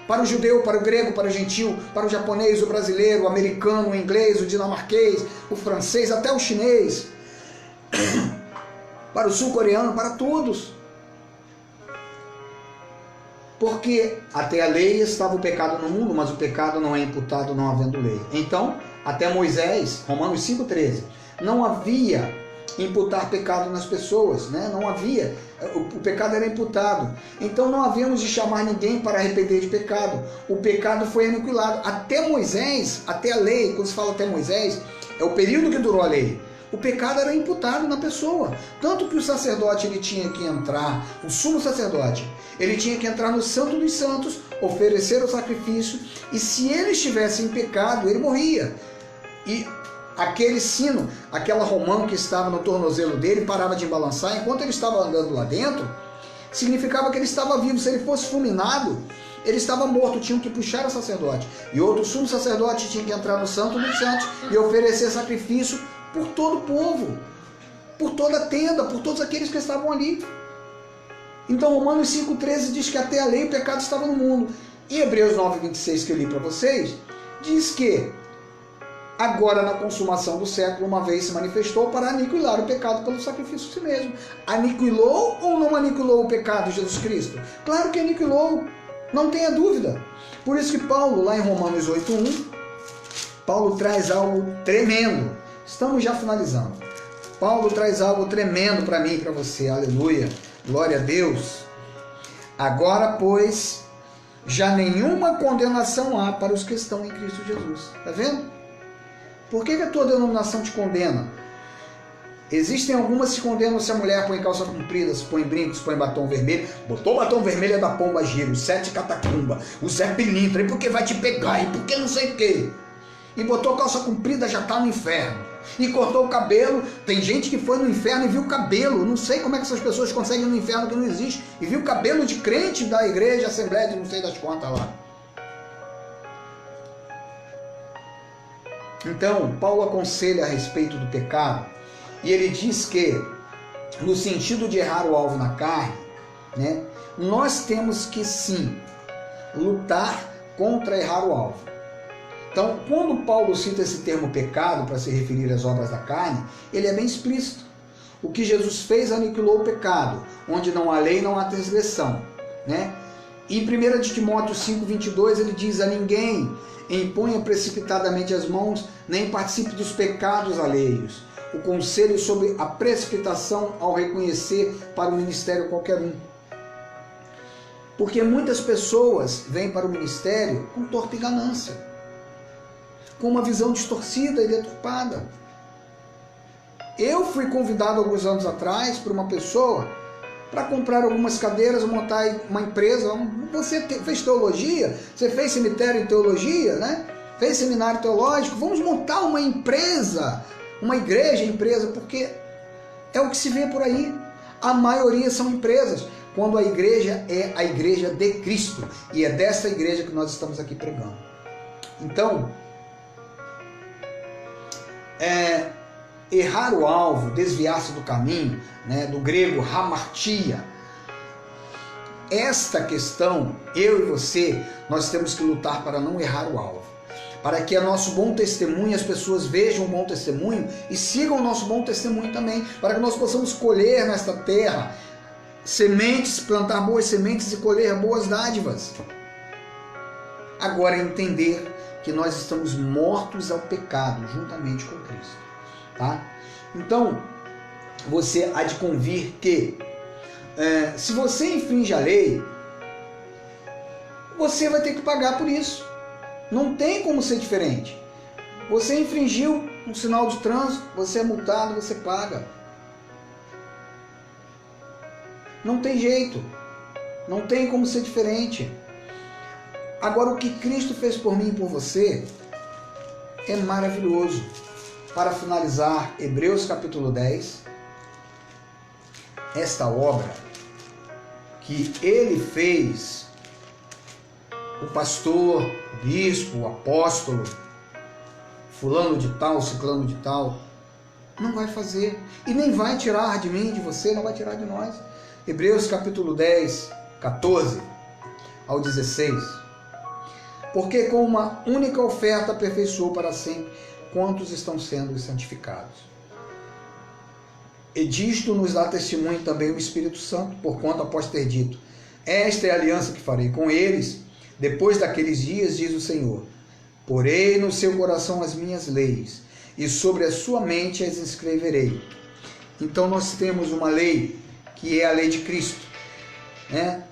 Speaker 1: Para o judeu, para o grego, para o gentil, para o japonês, o brasileiro, o americano, o inglês, o dinamarquês, o francês, até o chinês, para o sul-coreano, para todos. Porque até a lei estava o pecado no mundo, mas o pecado não é imputado não havendo lei. Então, até Moisés, Romanos 5,13, não havia imputar pecado nas pessoas, né? Não havia, o pecado era imputado. Então não havíamos de chamar ninguém para arrepender de pecado. O pecado foi aniquilado. Até Moisés, até a lei, quando se fala até Moisés, é o período que durou a lei. O pecado era imputado na pessoa. Tanto que o sacerdote ele tinha que entrar, o sumo sacerdote, ele tinha que entrar no Santo dos Santos, oferecer o sacrifício, e se ele estivesse em pecado, ele morria. E aquele sino, aquela romã que estava no tornozelo dele, parava de balançar enquanto ele estava andando lá dentro, significava que ele estava vivo. Se ele fosse fulminado, ele estava morto, tinham que puxar o sacerdote. E outro sumo sacerdote tinha que entrar no Santo dos Santos e oferecer sacrifício por todo o povo, por toda a tenda, por todos aqueles que estavam ali. Então Romanos 5,13 diz que até a lei o pecado estava no mundo. E Hebreus 9,26 que eu li para vocês, diz que agora, na consumação do século, uma vez se manifestou para aniquilar o pecado pelo sacrifício de si mesmo. Aniquilou ou não aniquilou o pecado de Jesus Cristo? Claro que aniquilou, não tenha dúvida. Por isso que Paulo, lá em Romanos 8,1, Paulo traz algo tremendo. Estamos já finalizando. Paulo traz algo tremendo para mim e para você. Aleluia. Glória a Deus. Agora, pois, já nenhuma condenação há para os que estão em Cristo Jesus. Está vendo? Por que a tua denominação te condena? Existem algumas que condenam se a mulher põe calça comprida, se põe brincos, se põe batom vermelho. Botou batom vermelho é da pomba gira, o Sete Catacumba, o Zé Pilintra, e porque vai te pegar, e porque não sei o quê. E botou calça comprida, já está no inferno. E cortou o cabelo, tem gente que foi no inferno e viu cabelo. Não sei como é que essas pessoas conseguem ir no inferno que não existe. E viu cabelo de crente da igreja, assembleia de não sei das quantas lá. Então, Paulo aconselha a respeito do pecado, e ele diz que, no sentido de errar o alvo na carne, né, nós temos que sim lutar contra errar o alvo. Então, quando Paulo cita esse termo pecado para se referir às obras da carne, ele é bem explícito. O que Jesus fez aniquilou o pecado, onde não há lei, não há transgressão, né? Em 1 Timóteo 5,22 ele diz: a ninguém imponha precipitadamente as mãos, nem participe dos pecados alheios. O conselho sobre a precipitação ao reconhecer para o ministério qualquer um. Porque muitas pessoas vêm para o ministério com torpe ganância, com uma visão distorcida e deturpada. Eu fui convidado alguns anos atrás por uma pessoa para comprar algumas cadeiras, montar uma empresa. Você fez teologia, você fez cemitério em teologia, né? Fez seminário teológico, vamos montar uma empresa, uma igreja, empresa, porque é o que se vê por aí. A maioria são empresas. quando a igreja é a igreja de Cristo, e é dessa igreja que nós estamos aqui pregando. Então, errar o alvo, desviar-se do caminho, né, do grego hamartia, esta questão, eu e você, nós temos que lutar para não errar o alvo, para que o nosso bom testemunho, as pessoas vejam o bom testemunho e sigam o nosso bom testemunho também, para que nós possamos colher nesta terra sementes, plantar boas sementes e colher boas dádivas. Agora, entender que nós estamos mortos ao pecado juntamente com Cristo, tá? Então, você há de convir que se você infringe a lei, você vai ter que pagar por isso. Não tem como ser diferente. Você infringiu um sinal de trânsito, você é multado, você paga. Não tem jeito. Não tem como ser diferente. Agora, o que Cristo fez por mim e por você é maravilhoso. Para finalizar, Hebreus capítulo 10, esta obra que ele fez, o pastor, o bispo, o apóstolo, fulano de tal, ciclano de tal, não vai fazer. E nem vai tirar de mim, de você, não vai tirar de nós. Hebreus capítulo 10, 14 ao 16. Porque com uma única oferta aperfeiçoou para sempre quantos estão sendo santificados. E disto nos dá testemunho também o Espírito Santo, porquanto após ter dito, esta é a aliança que farei com eles, depois daqueles dias, diz o Senhor, porei no seu coração as minhas leis, e sobre a sua mente as escreverei. Então nós temos uma lei, que é a lei de Cristo, né?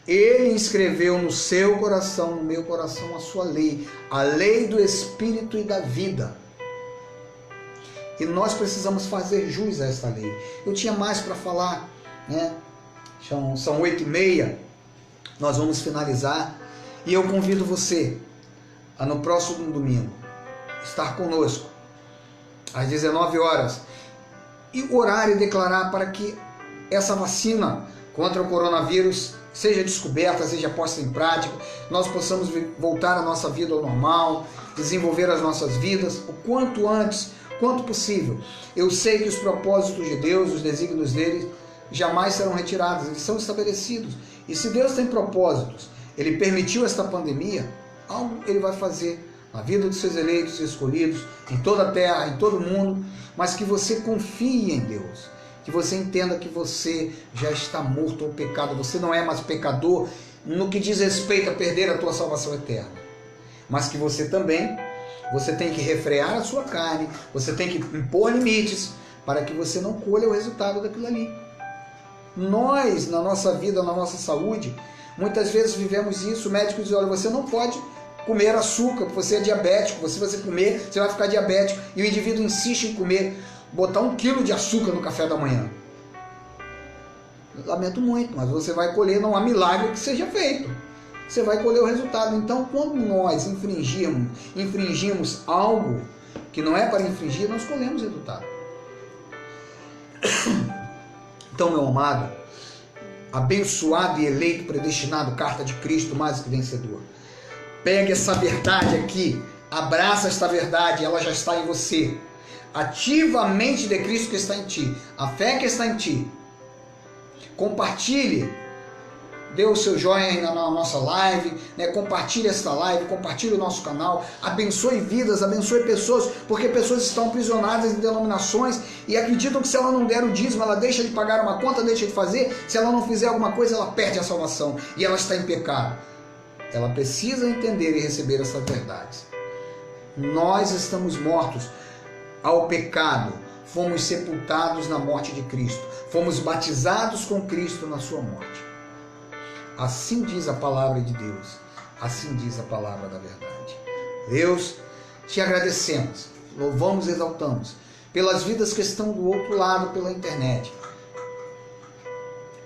Speaker 1: Ele escreveu no seu coração, no meu coração, a sua lei, a lei do Espírito e da vida. E nós precisamos fazer jus a esta lei. Eu tinha mais para falar, né? São 8h30, nós vamos finalizar. E eu convido você a no próximo domingo estar conosco, às 19 horas, e orar e declarar para que essa vacina contra o coronavírus seja descoberta, seja posta em prática, nós possamos voltar a nossa vida ao normal, desenvolver as nossas vidas o quanto antes, quanto possível. Eu sei que os propósitos de Deus, os desígnios dele, jamais serão retirados, eles são estabelecidos. E se Deus tem propósitos, ele permitiu esta pandemia, algo ele vai fazer na vida dos seus eleitos e escolhidos, em toda a terra, em todo o mundo, mas que você confie em Deus, que você entenda que você já está morto ao pecado, você não é mais pecador no que diz respeito a perder a tua salvação eterna, mas que você também, você tem que refrear a sua carne, você tem que impor limites para que você não colha o resultado daquilo ali. Nós, na nossa vida, na nossa saúde, muitas vezes vivemos isso, o médico diz, olha, você não pode comer açúcar, você é diabético, se você comer, você vai ficar diabético, e o indivíduo insiste em comer, botar 1 quilo de açúcar no café da manhã. Lamento muito, mas você vai colher, não há milagre que seja feito. Você vai colher o resultado. Então, quando nós infringimos algo que não é para infringir, nós colhemos o resultado. Então, meu amado, abençoado e eleito, predestinado, carta de Cristo, mais que vencedor. Pegue essa verdade aqui, abraça esta verdade, ela já está em você. Ativa a mente de Cristo que está em ti, a fé que está em ti. Compartilhe, dê o seu joinha na nossa live, né? Compartilhe esta live, compartilhe o nosso canal, abençoe vidas, abençoe pessoas, porque pessoas estão aprisionadas em denominações e acreditam que se ela não der o dízimo, ela deixa de pagar uma conta, deixa de fazer, se ela não fizer alguma coisa, ela perde a salvação e ela está em pecado. Ela precisa entender e receber essas verdades. Nós estamos mortos ao pecado, fomos sepultados na morte de Cristo, fomos batizados com Cristo na sua morte. Assim diz a palavra de Deus, assim diz a palavra da verdade. Deus, te agradecemos, louvamos e exaltamos pelas vidas que estão do outro lado pela internet,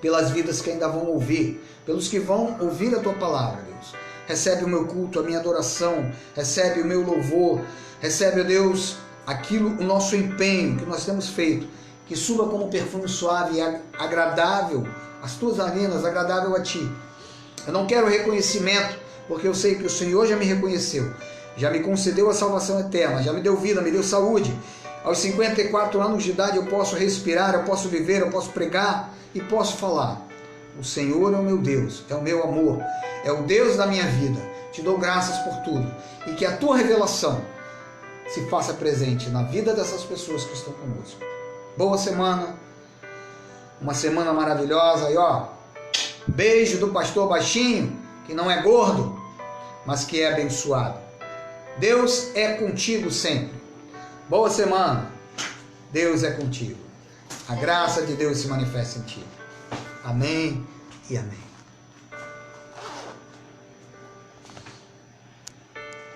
Speaker 1: pelas vidas que ainda vão ouvir, pelos que vão ouvir a tua palavra, Deus. Recebe o meu culto, a minha adoração, recebe o meu louvor, recebe, ó Deus, o nosso empenho que nós temos feito, que suba como perfume suave e agradável as tuas narinas agradável a ti. Eu não quero reconhecimento, porque eu sei que o Senhor já me reconheceu, já me concedeu a salvação eterna, já me deu vida, me deu saúde. Aos 54 anos de idade eu posso respirar, eu posso viver, eu posso pregar e posso falar. O Senhor é o meu Deus, é o meu amor, é o Deus da minha vida. Te dou graças por tudo e que a tua revelação se faça presente na vida dessas pessoas que estão conosco. Boa semana, uma semana maravilhosa. E ó, beijo do pastor baixinho, que não é gordo, mas que é abençoado. Deus é contigo sempre. Boa semana. Deus é contigo. A graça de Deus se manifesta em ti. Amém e amém.